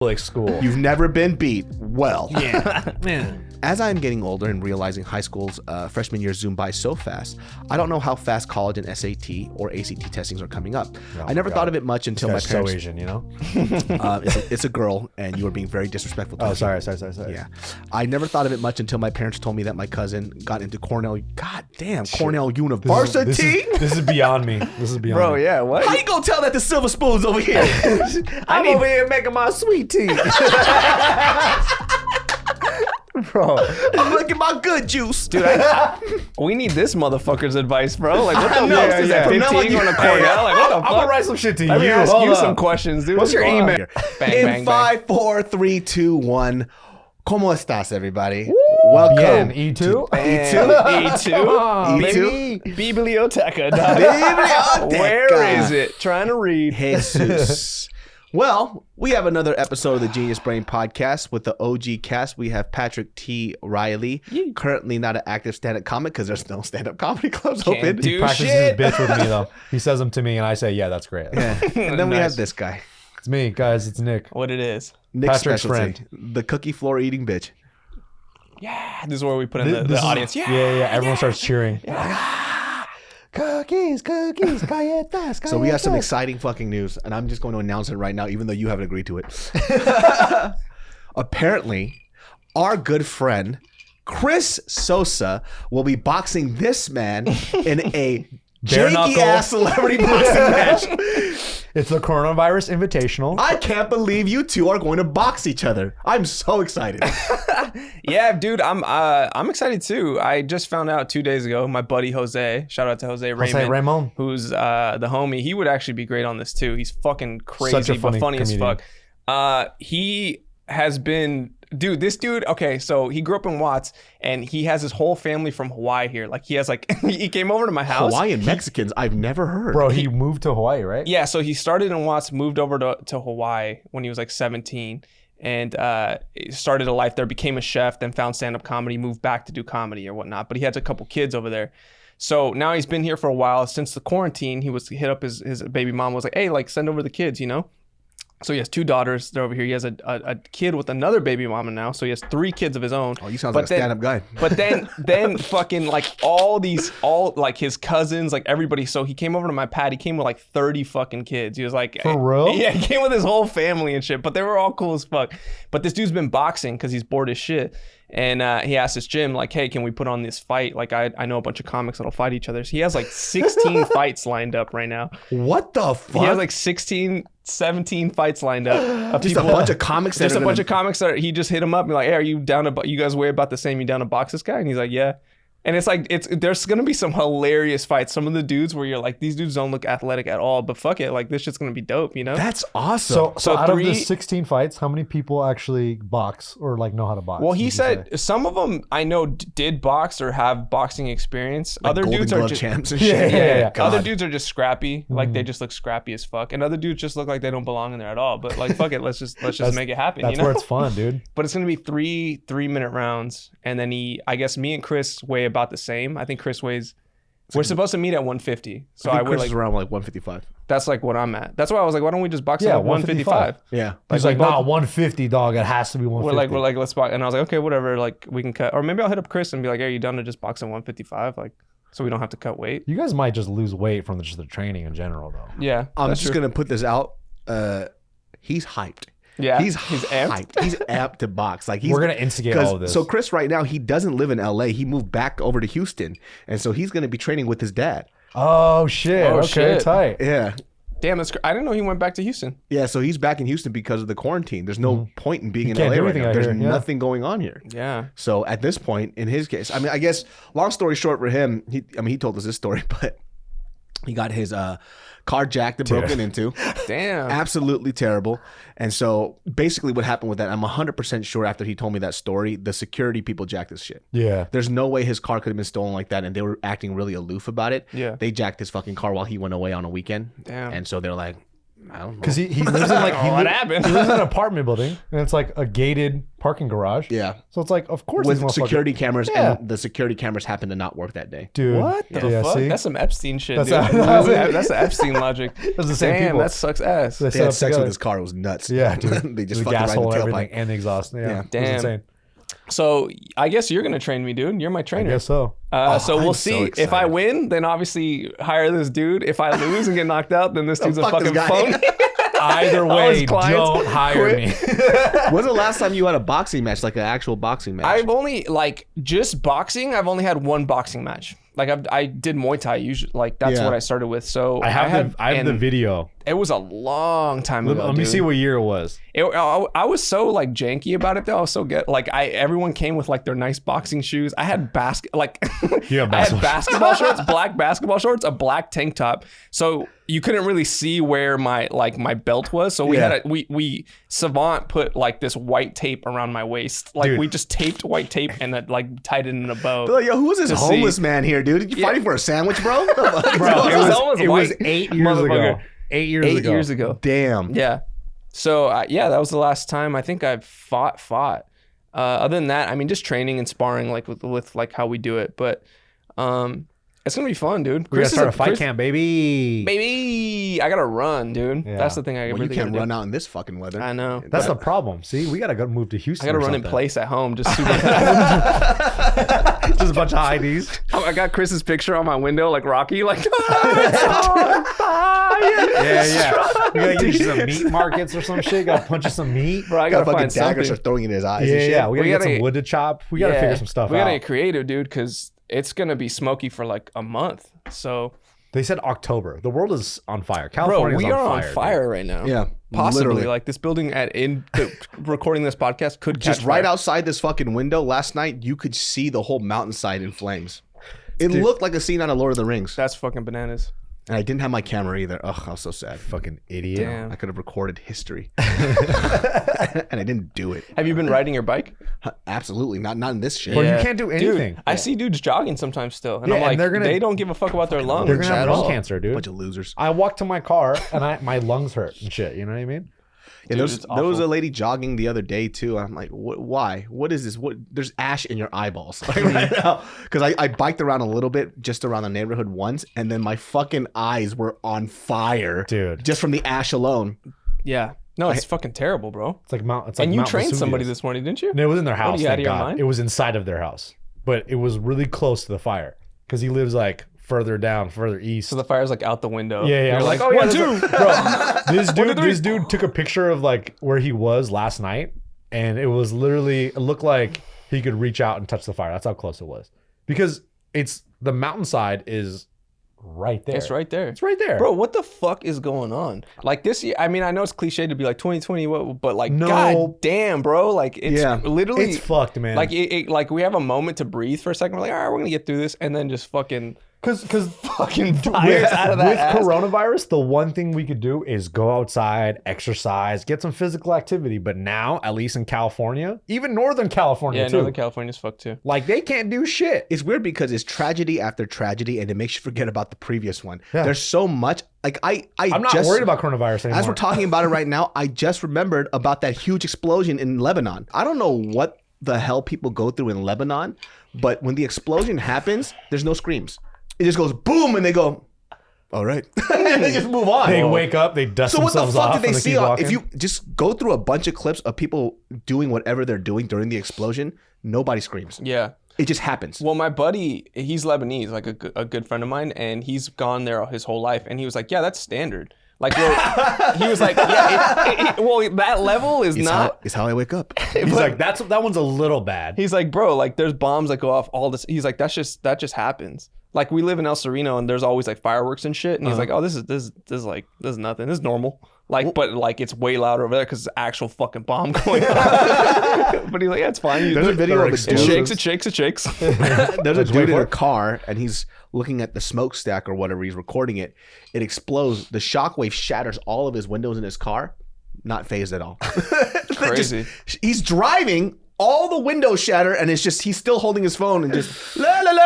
Public school. You've never been beat. Well, Yeah. Man. as I'm getting older and realizing high school's freshman year zoomed by so fast, I don't know how fast college and SAT or ACT testings are coming up. Oh I never my thought God. of it much until my This guy's parents. so Asian, you know? It's a girl, and you were being very disrespectful to Oh, her. sorry. Yeah. I never thought of it much until my parents told me that my cousin got into Cornell. God damn, Cornell University. This is beyond me. This is beyond Bro, me. yeah, what? How you gonna tell that the silver spoon's over here? I'm over here making my sweet tea. Bro, I'm looking my good juice. dude, we need this motherfucker's advice, bro. Like, what the know, fuck is yeah. that? From now on, 15 you- going to Cornell? Like, what the I'm gonna fuck? write some shit to Let me you. ask Hold you up. some questions, dude. What's your Go on. email? Bang, In bang, bang. 5, 4, 3, 2, 1. ¿Cómo estás, everybody? Welcome. Bien, E2? E2. E2. Biblioteca. Biblioteca. Where is it? Trying to read. Jesus. Well, we have another episode of the Genius Brain Podcast with the OG cast. We have Patrick T. Riley, currently not an active stand-up comic because there's no stand-up comedy clubs Can't open. do Practices shit. his bits with me, though. He says them to me, and I say, yeah, that's great. Yeah. And then we Nice. have this guy, It's me, guys. It's Nick. What it is. Nick's Patrick's specialty, the cookie floor eating bitch. Yeah. This is where we put in This the is- audience. Yeah, everyone starts cheering. Cookies, galletas. So we have some exciting fucking news, and I'm just going to announce it right now, even though you haven't agreed to it. Apparently, our good friend Chris Sosa will be boxing this man in a Bare janky knuckle. ass celebrity boxing match. It's the Coronavirus Invitational. I can't believe you two are going to box each other. I'm so excited. Yeah, dude, I'm excited too. I just found out 2 days ago. My buddy Jose, shout out to Jose Raymond, who's the homie. He would actually be great on this too. He's fucking crazy, Such a but funny comedian. as fuck. He has been, dude. This dude. Okay, so he grew up in Watts, and he has his whole family from Hawaii here. Like he has like he came over to my house. Hawaiian Mexicans, I've never heard. Bro, he moved to Hawaii, right? Yeah, so he started in Watts, moved over to Hawaii when he was like 17, and started a life there, became a chef, then found stand-up comedy, moved back to do comedy or whatnot. But he had a couple kids over there. So now he's been here for a while. Since the quarantine, he was hit up his baby mom, was like, hey, like send over the kids, you know? So he has 2 daughters. They're over here. He has a kid with another baby mama now. So he has 3 kids of his own. Oh, you sound But like a stand-up guy. But then fucking like all like his cousins, like everybody. So he came over to my pad. He came with like 30 fucking kids. He was like, For real? Yeah, he came with his whole family and shit. But they were all cool as fuck. But this dude's been boxing because he's bored as shit. And he asked his gym, like, hey, can we put on this fight? Like, I know a bunch of comics that'll fight each other. So he has like 16 fights lined up right now. What the fuck? He has like 17 fights lined up. Of just people, a bunch of comics. just a bunch of comics that he just hit him up and be like, hey, are you down to, you guys weigh about the same, you down to box this guy? And he's like, yeah. And it's like, there's gonna be some hilarious fights. Some of the dudes where you're like, these dudes don't look athletic at all, but fuck it, like this shit's gonna be dope, you know? That's awesome. So out of the 3 16 fights, how many people actually box or like know how to box? Well, would he you said say? some of them I know did box or have boxing experience. Like Other Golden dudes are Glove just champs and Yeah, shit. yeah. Other God. dudes are just scrappy. Like they just look scrappy as fuck. And other dudes just look like they don't belong in there at all. But like fuck it, let's just make it happen. That's you know? where it's fun, dude. But it's gonna be 3-minute rounds, and then I guess me and Chris weigh about the same. I think Chris weighs. We're supposed to meet at 150, so I I think would Chris like. is around like 155. That's like what I'm at. That's why I was like, why don't we just box Yeah, at 155? Yeah. He's like, nah, 150, dog. It has to be 150. We're like, let's box, and I was like, okay, whatever. Like we can cut, or maybe I'll hit up Chris and be like, hey, are you done to just box at 155? Like, so we don't have to cut weight. You guys might just lose weight from just the training in general, though. Yeah, I'm that's just true. gonna put this out. He's hyped. Yeah, He's amped. hyped. He's amped to box. Like We're gonna instigate all of this. So Chris, right now, he doesn't live in LA. He moved back over to Houston, and so he's gonna be training with his dad. Oh shit. Oh, Okay, shit. tight. Yeah. Damn, that's. I didn't know he went back to Houston. Yeah, so he's back in Houston because of the quarantine. There's no point in being in can't LA do right anything now. out There's here, yeah. nothing going on here. Yeah. So at this point, in his case, I mean, I guess, long story short for him, he told us this story, but he got his car jacked and broken into. Damn. Absolutely terrible. And so basically what happened with that, I'm 100% sure after he told me that story, the security people jacked his shit. Yeah. There's no way his car could have been stolen like that, and they were acting really aloof about it. Yeah. They jacked his fucking car while he went away on a weekend. Damn. And so they're like, I don't know. Because he lives in like What happened? He lives in an apartment building, and it's like a gated parking garage. Yeah. So it's like, of course, With these motherfuckers- security cameras, Yeah. and the security cameras happen to not work that day. Dude. What the Yeah, fuck? see? That's some Epstein shit, That's dude. a- That's the Epstein logic. That's the same Damn, people. that sucks ass. They They set had up sex together. with his car. It was nuts. Yeah, dude. They just the fucking gas right in hole the and tailpipe. everything and the exhaust. Yeah. Yeah. It was Damn. insane. So I guess you're gonna train me, dude. You're my I trainer. guess so. So we'll I'm see. so If I excited. win, then obviously hire this dude. If I lose and get knocked out, then this dude's a fuck this fucking guy. phony. Either All his way, clients don't hire quit. me. When's the last time you had a boxing match, like an actual boxing match? I've only just boxing. I've only had one boxing match. I did Muay Thai usually. Like that's Yeah. what I started with. So I have the and video. It was a long time ago. Let me dude. see what year it was. I was so like janky about it though. I was so everyone came with like their nice boxing shoes. I had You have I had basketball basketball shorts, black basketball shorts, a black tank top. So you couldn't really see where my belt was. So we Savant put like this white tape around my waist. Like Dude. we just taped white tape and then like tied it in a bow. They're like, yo, who is this To homeless see. man here, dude? You fighting for a sandwich, bro? Bro, almost it was white, 8 years ago. motherfucker. 8 years 8 ago. years ago. Damn. Yeah. So that was the last time I think I've fought. Other than that, I mean, just training and sparring like with like how we do it. But it's gonna be fun, dude. We gotta start a fight camp, baby. Baby, I gotta run, dude. Yeah. That's the thing I Well, really you can't gotta run do. out in this fucking weather. I know. That's the problem. See, we gotta go move to I Houston. gotta or run in something. place at home, just super. Just a bunch of IDs. I got Chris's picture on my window, like Rocky, like. Yeah. We gotta get you some meat markets or some shit. Gotta punch you some meat. Bro, I I got gotta fucking find daggers something. are throwing in his eyes. Yeah, and shit. yeah. We gotta We get gotta- some wood to chop. We gotta figure some stuff We gotta out. get creative, dude, because it's gonna be smoky for like a month. So, They said October. The world is on fire. bro, California's we are on on fire. fire right now. Yeah, Possibly, literally. like this building recording this podcast could Just catch right fire. outside this fucking window last night, you could see the whole mountainside in flames. It looked like a scene out of Lord of the Rings. That's fucking bananas. And I didn't have my camera either. Ugh, I was so sad. Fucking idiot. Damn. I could have recorded history. And I didn't do it. Have you been riding your bike? Absolutely. Not in this shit. Bro, you can't do anything. Dude, I see dudes jogging sometimes still, and Yeah, I'm like, and they don't give a fuck about their lungs. They're gonna have at lung all. cancer, dude. Bunch of losers. I walked to my car and my lungs hurt and shit. You know what I mean? Yeah, Dude, there it's was awful. a lady jogging the other day too. I'm like, why? What is this? What? There's ash in your eyeballs like, right now. Because I biked around a little bit, just around the neighborhood once, and then my fucking eyes were on fire, Dude. just from the ash alone. Yeah, no, it's fucking terrible, bro. It's like Mount. It's like And you Mount trained somebody Vesuvius. this morning, didn't you? No, it was in their house. you out Thank of your God. mind? It was inside of their house, but it was really close to the fire because he lives like further down, further east. So the fire's like out the window. Yeah, yeah. You're like, what oh yeah, is two. it? Bro, to three. this dude took a picture of like where he was last night, and it was literally, it looked like he could reach out and touch the fire. That's how close it was. Because it's the mountainside is right there. It's right there. It's right there. Bro, what the fuck is going on? Like this year, I mean, I know it's cliche to be like 2020, but like, No. god damn, bro, like it's Yeah. literally It's fucked, man. like like we have a moment to breathe for a second. We're like, all right, we're gonna get through this, and then just fucking Because fucking fires out of that ass. coronavirus, the one thing we could do is go outside, exercise, get some physical activity. But now, at least in California, even Northern California Yeah, too, Northern California's fucked too. like they can't do shit. It's weird because it's tragedy after tragedy, and it makes you forget about the previous one. Yeah. There's so much. Like I'm not worried about coronavirus anymore. As we're talking about it right now, I just remembered about that huge explosion in Lebanon. I don't know what the hell people go through in Lebanon, but when the explosion happens, there's no screams. It just goes boom, and they go, all right. And they just move on. They wake up, they dust So what the themselves fuck off, did they and see? keep walking. If you just go through a bunch of clips of people doing whatever they're doing during the explosion, nobody screams. Yeah. It just happens. Well, my buddy, he's Lebanese, like a good friend of mine, and he's gone there his whole life, and he was like, yeah, that's standard. Like, well, he was like, yeah, well, that level is not. It's how I wake up. He's like, that one's a little bad. He's like, bro, like there's bombs that go off all this. He's like, that just happens. Like we live in El Sereno and there's always like fireworks and shit. And he's like, oh, this is nothing. This is normal. Like, but like it's way louder over there because it's actual fucking bomb going on. But he's like, yeah, it's fine. There's a video of It a dude. shakes, it shakes, it shakes. There's a Let's wait dude in for a it. car and he's looking at the smokestack or whatever. He's recording it. It explodes. The shockwave shatters all of his windows in his car. Not phased at all. Crazy. He's driving. All the windows shatter, and it's just he's still holding his phone and just la la la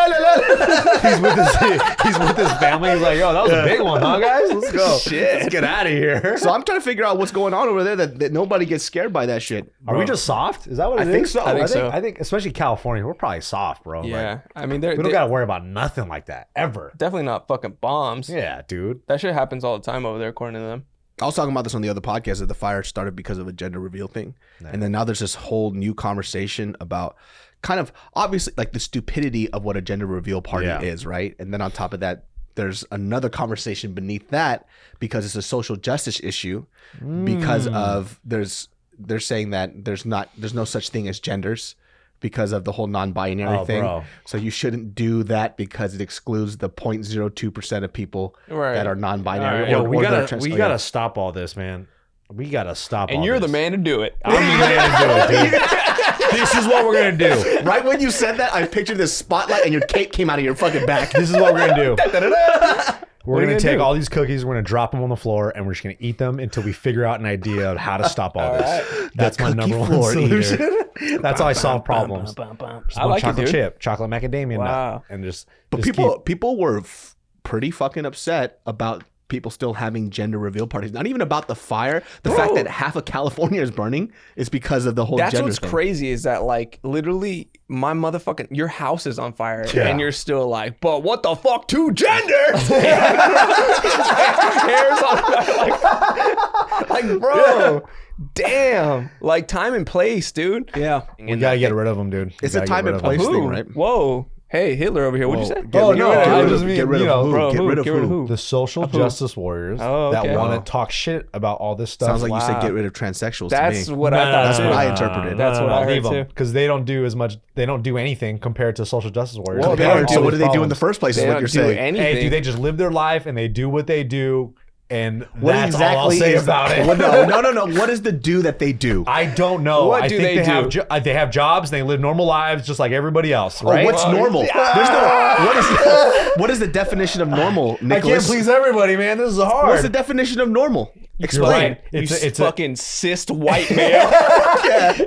He's with his family. He's like, yo, that was a big one, huh, guys? Let's go. Shit. Let's get out of here. So I'm trying to figure out what's going on over there that nobody gets scared by that shit. Are we just soft? Is that what it is? I think so. I think especially California, we're probably soft, bro. Yeah. Like, I mean, we don't got to worry about nothing like that ever. definitely not fucking bombs. Yeah, dude. That shit happens all the time over there, according to them. I was talking about this on the other podcast that the fire started because of a gender reveal thing. And then now there's this whole new conversation about kind of obviously like the stupidity of what a gender reveal party is, right? And then on top of that, there's another conversation beneath that because it's a social justice issue because of they're saying that there's no such thing as genders because of the whole non-binary thing. Bro. So you shouldn't do that because it excludes the 0.02% of people that are non-binary. Right. Yo, we gotta stop all this, man. We gotta stop all this. And you're the man to do it. I'm the man to do it, dude. This is what we're gonna do. Right when you said that, I pictured this spotlight and your cape came out of your fucking back. This is what we're gonna do. We're going to take all these cookies, we're going to drop them on the floor, and we're just going to eat them until we figure out an idea of how to stop all this. Right. That's my number one solution. That's how I solve problems. I like chocolate it, dude. chip, chocolate macadamia nut, and just people were pretty fucking upset about people still having gender reveal parties. Not even about the fire. The fact that half of California is burning is because of the whole gender what's thing. Crazy is that like literally my motherfucking your house is on fire and you're still like, but what the fuck, two genders? Hair's on fire. Like bro, damn. Like time and place, dude. Yeah. We gotta get rid of them, dude. It's a time and place thing, right? Whoa. Hey, Hitler over here. What'd you say? Get rid of who? The social justice warriors that want to talk shit about all this stuff. Sounds like you said get rid of transsexuals. That's to me. what I thought. That's what I interpreted. That's what I heard too. Because they don't do as much. They don't do anything compared to social justice warriors. Well, what do they do in the first place? Is what you're saying. Anything. Hey, do they just live their life and they do what they do? And that's all I'll say about it. No. What is the do that they do? I don't know. What I do think they do? They have jobs. They live normal lives just like everybody else, right? Oh, what's normal? What is the definition of normal, Nicholas? I can't please everybody, man. This is hard. What's the definition of normal? Explain. Right. It's fucking cis white male.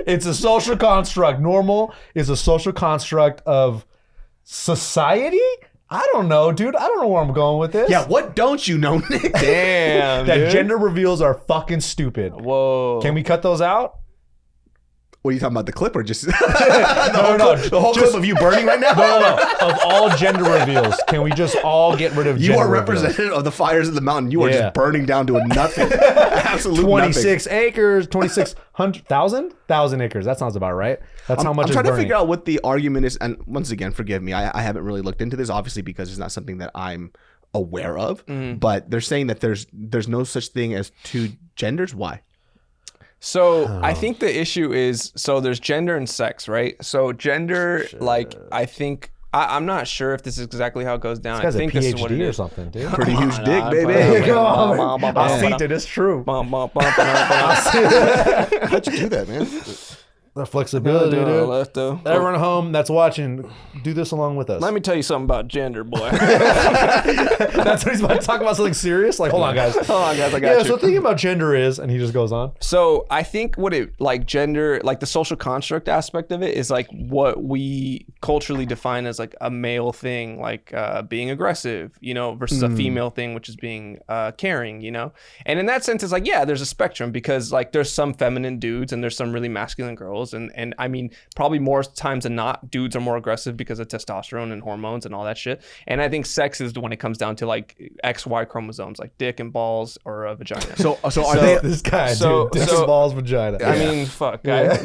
It's a social construct. Normal is a social construct of society. I don't know, dude. I don't know where I'm going with this. Yeah, what don't you know, Nick? Damn, that dude. gender reveals are fucking stupid. Whoa. Can we cut those out? What are you talking about? The clip or just No. the whole clip of you burning right now? No. Of all gender reveals, can we just all get rid of gender You are reveals? representative of the fires of the mountain. You are just burning down to a nothing. Absolute 26 acres, 26,000 acres. That sounds about right. That's how much I'm it's trying to burning. figure out what the argument is. And once again, forgive me. I haven't really looked into this, obviously, because it's not something that I'm aware of. But they're saying that there's no such thing as two genders. Why? So I think the issue is, so there's gender and sex, right? So gender, like I think, I'm not sure if this is exactly how it goes down. This guy's I think a this is what it PhD or is. something, dude. Pretty huge dick, baby. I've seen it. It's true. How'd you do that, man? The flexibility, dude. Left though. Everyone at home that's watching, do this along with us. Let me tell you something about gender, boy. That's what he's about to talk about, something serious? Like, hold on, guys. I got you. So thinking about gender is, and he just goes on. So I think what it, like gender, like the social construct aspect of it is like what we culturally define as like a male thing, like being aggressive, you know, versus a female thing, which is being caring, you know? And in that sense, it's like, yeah, there's a spectrum because like there's some feminine dudes and there's some really masculine girls. And I mean, probably more times than not, dudes are more aggressive because of testosterone and hormones and all that shit. And I think sex is when it comes down to like XY chromosomes, like dick and balls or a vagina. So are they This guy, So- dude. Dick so- and balls, vagina. I mean, fuck, guys.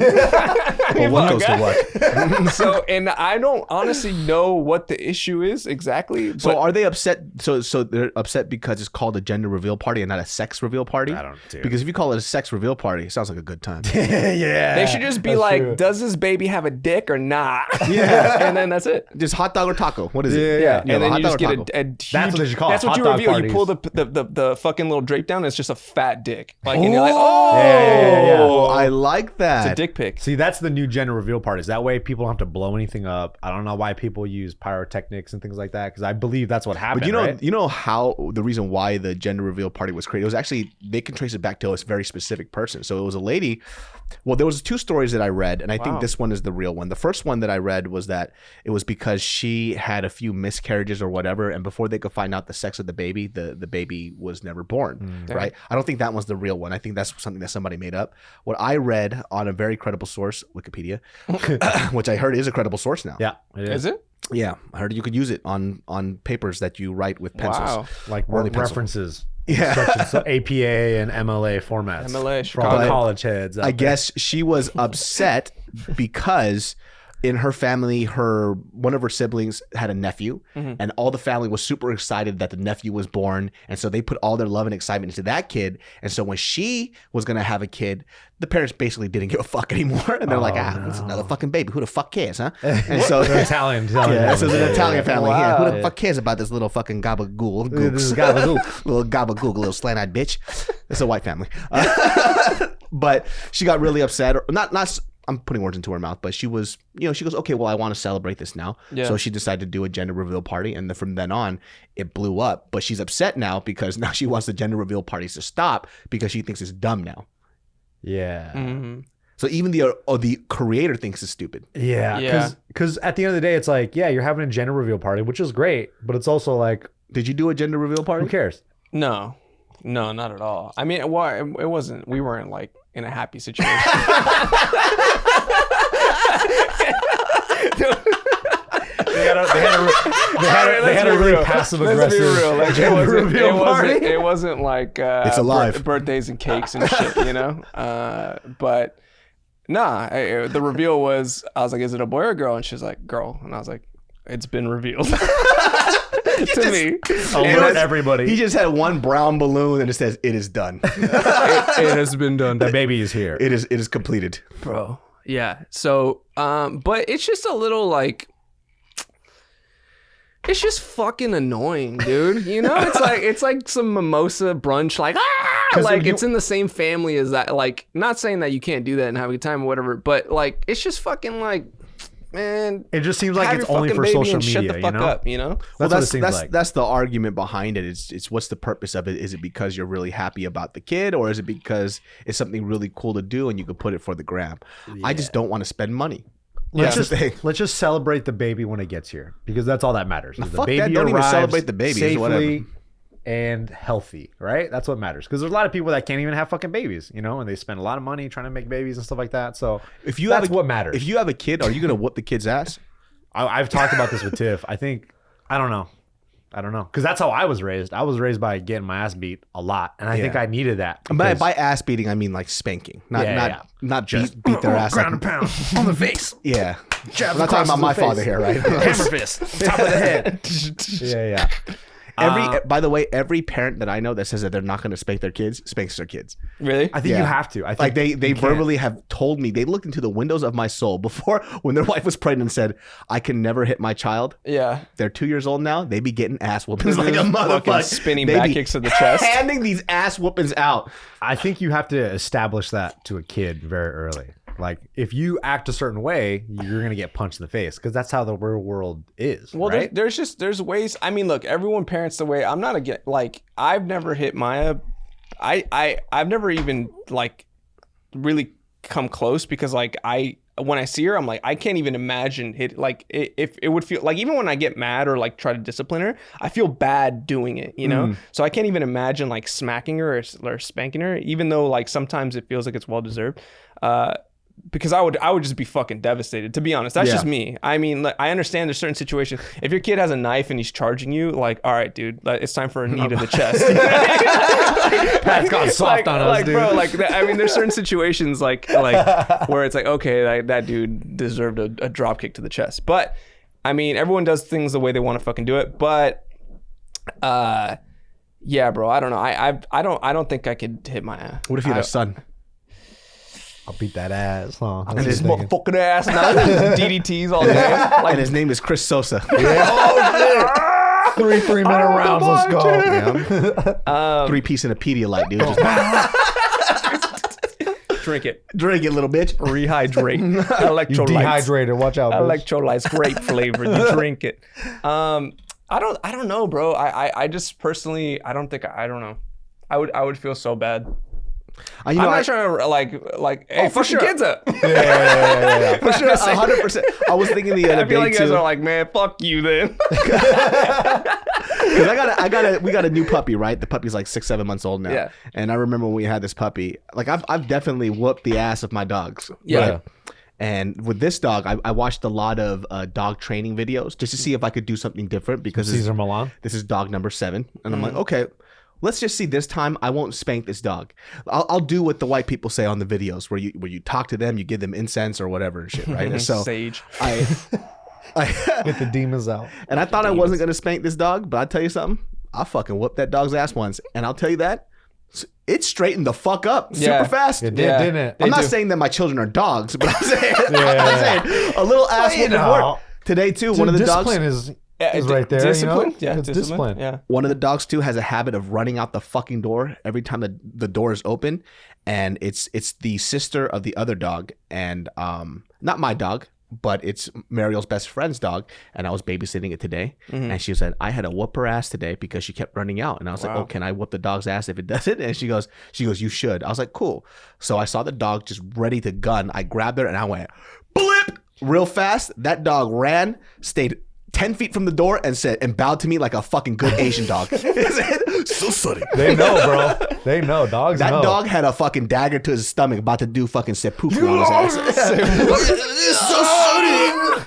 well, what goes to what? So, and I don't honestly know what the issue is exactly. So but are they upset? So they're upset because it's called a gender reveal party and not a sex reveal party? I don't, dude. Because if you call it a sex reveal party, it sounds like a good time. Yeah. they should just be That's like, true. does this baby have a dick or not? Yeah. And then that's it. Just hot dog or taco? What is it? Yeah, You have and a then hot you dog just or get taco? a huge. That's what they should call it, That's what hot you dog reveal. parties. You pull the fucking little drape down. It's just a fat dick. Like, and you're like, oh, Oh, I like that. it's a dick pic. See, that's the new gender reveal parties. That way people don't have to blow anything up. I don't know why people use pyrotechnics and things like that, because I believe that's what happened. But you know how the reason why the gender reveal party was created? It was actually, they can trace it back to a very specific person. So it was a lady. Well, there was two stories that that I read, and I Wow. think this one is the real one. The first one that I read was that it was because she had a few miscarriages or whatever, and before they could find out the sex of the baby was never born, right? I don't think that one's the real one. I think that's something that somebody made up. What I read on a very credible source, Wikipedia, which I heard is a credible source now. Yeah, it Is it? Yeah, I heard you could use it on papers that you write with pencils. Wow. like Only pencil. references. Yeah. Instructions, so APA and MLA formats. MLA, for all the Chicago. college heads. out I there. guess she was upset because in her family, one of her siblings had a nephew, and all the family was super excited that the nephew was born, and so they put all their love and excitement into that kid. And so when she was gonna have a kid, the parents basically didn't give a fuck anymore, and they're like, it's another fucking baby. Who the fuck cares, huh? And so They're Italian. yeah, so it's an Italian family. Wow. Yeah, who the fuck cares about this little fucking gabagool? This is Gooks. gabagool. Little gabagool, little slant-eyed bitch. It's a white family. But she got really upset. Not. I'm putting words into her mouth, but she was, she goes, okay, well, I want to celebrate this now. Yeah. So she decided to do a gender reveal party. And then from then on, it blew up. But she's upset now because now she wants the gender reveal parties to stop because she thinks it's dumb now. Yeah. Mhm. So even the creator thinks it's stupid. Yeah. Yeah. Because at the end of the day, it's like, yeah, you're having a gender reveal party, which is great, but it's also like, Did you do a gender reveal party? who cares? No, not at all. I mean, well, it wasn't. We weren't like in a happy situation. They had a really passive Let's be aggressive real. Like, gender reveal party. it wasn't like It's alive. birthdays and cakes and shit, But nah, the reveal was. I was like, "Is it a boy or a girl?" And she's like, "Girl," and I was like, "It's been revealed." To me, Alert everybody. He just had one brown balloon and it says, "It is done. it has been done. The baby is here. It is completed." Bro. Yeah. So, but it's just a little like, it's just fucking annoying, dude. It's like some mimosa brunch, like, like it's in the same family as that. Like, not saying that you can't do that and have a good time or whatever, but like, it's just fucking like, man. It just seems like have it's your only fucking for baby social and media, shut the fuck up, Well, That's what it seems like. that's the argument behind it. It's what's the purpose of it? Is it because you're really happy about the kid, or is it because it's something really cool to do and you could put it for the gram? I just don't want to spend money. Let's That's the thing. just celebrate the baby when it gets here, because that's all that matters. is the fuck baby that. Don't even arrives celebrate the baby. It's whatever. safely and healthy, right? That's what matters. Because there's a lot of people that can't even have fucking babies, and they spend a lot of money trying to make babies and stuff like that. So If you that's have what matters. If you have a kid, are you gonna whoop the kid's ass? I've talked about this with Tiff. I don't know. Because that's how I was raised. I was raised by getting my ass beat a lot. And I think I needed that. By ass beating, I mean like spanking, not just beat their ass. Ground and pound on the face. Yeah. Jabs I'm not talking across about the my face. father here, right? Hammer fist. Top of the head. Yeah. By the way, every parent that I know that says that they're not going to spank their kids spanks their kids. Really? I think you have to. I think Like they you can't. verbally have told me, they looked into the windows of my soul before when their wife was pregnant and said, "I can never hit my child." Yeah. They're 2 years old now. They be getting ass whoopings like a Fucking motherfucker. spinning They back be kicks to the chest. handing these ass whoopings out. I think you have to establish that to a kid very early. Like, if you act a certain way, you're going to get punched in the face, because that's how the real world is. Well, right? there's ways. I mean, look, everyone parents the way. I'm not like, I've never hit Maya. I've never even like really come close, because like when I see her, I'm like, I can't even imagine if it would feel like, even when I get mad or like try to discipline her, I feel bad doing it, So I can't even imagine like smacking her or spanking her, even though like sometimes it feels like it's well deserved. Because I would just be fucking devastated, to be honest. That's just me. I mean, like, I understand there's certain situations. If your kid has a knife and he's charging you, like, all right, dude, it's time for a knee to the chest. Pat's gone soft on us, dude. Bro, like, I mean, there's certain situations like where it's like, okay, like, that dude deserved a drop kick to the chest. But I mean, everyone does things the way they want to fucking do it. But yeah, bro, I don't know. I don't think I could hit my ass. What if you had a son? I'll beat that ass. Huh? And his motherfucking ass now. DDTs all day. Like, And his name is Chris Sosa. 3 3-minute rounds. Let's go. Yeah. 3-piece in a Pedialyte, dude. Just drink it. drink it, little bitch. Rehydrate. You Electrolytes. dehydrated. Watch out, bitch. Electrolytes, grape flavored. You drink it. I don't know, bro. I just personally, I don't know. I would feel so bad. I'm not trying to like, hey, fuck your kids up. Yeah. For sure, 100%. I was thinking the other I feel day like you guys too. are like, man, fuck you then. Because we got a new puppy, right? The puppy's like 6-7 months old now. Yeah. And I remember when we had this puppy, like I've definitely whooped the ass of my dogs. Yeah. Right? And with this dog, I watched a lot of dog training videos just to see if I could do something different because Caesar Milan. this is dog number 7. And I'm like, okay, let's just see this time. I won't spank this dog. I'll do what the white people say on the videos where you talk to them, you give them incense or whatever and shit, right? And so Sage. I Get the demons out. and I thought I wasn't going to spank this dog, but I'll tell you something. I fucking whooped that dog's ass once. And I'll tell you that it straightened the fuck up super fast. It did, didn't it? I'm not saying that my children are dogs, but I'm saying, I'm saying a little ass whooping work. Today too, one of the dogs discipline is right there. Discipline? You know? Yeah, It's discipline. Yeah. One of the dogs too has a habit of running out the fucking door every time the door is open, and it's the sister of the other dog, and not my dog, but it's Mariel's best friend's dog, and I was babysitting it today, and she said I had to whoop her ass today because she kept running out, and I was like, oh, can I whoop the dog's ass if it does it? And she goes, you should. I was like, cool. So I saw the dog just ready to gun. I grabbed her and I went blip real fast. That dog ran, stayed 10 feet from the door and bowed to me like a fucking good Asian dog. So sunny. They know, bro. They know. Dogs That know. dog had a fucking dagger to his stomach about to do fucking seppuku on his ass. So sunny.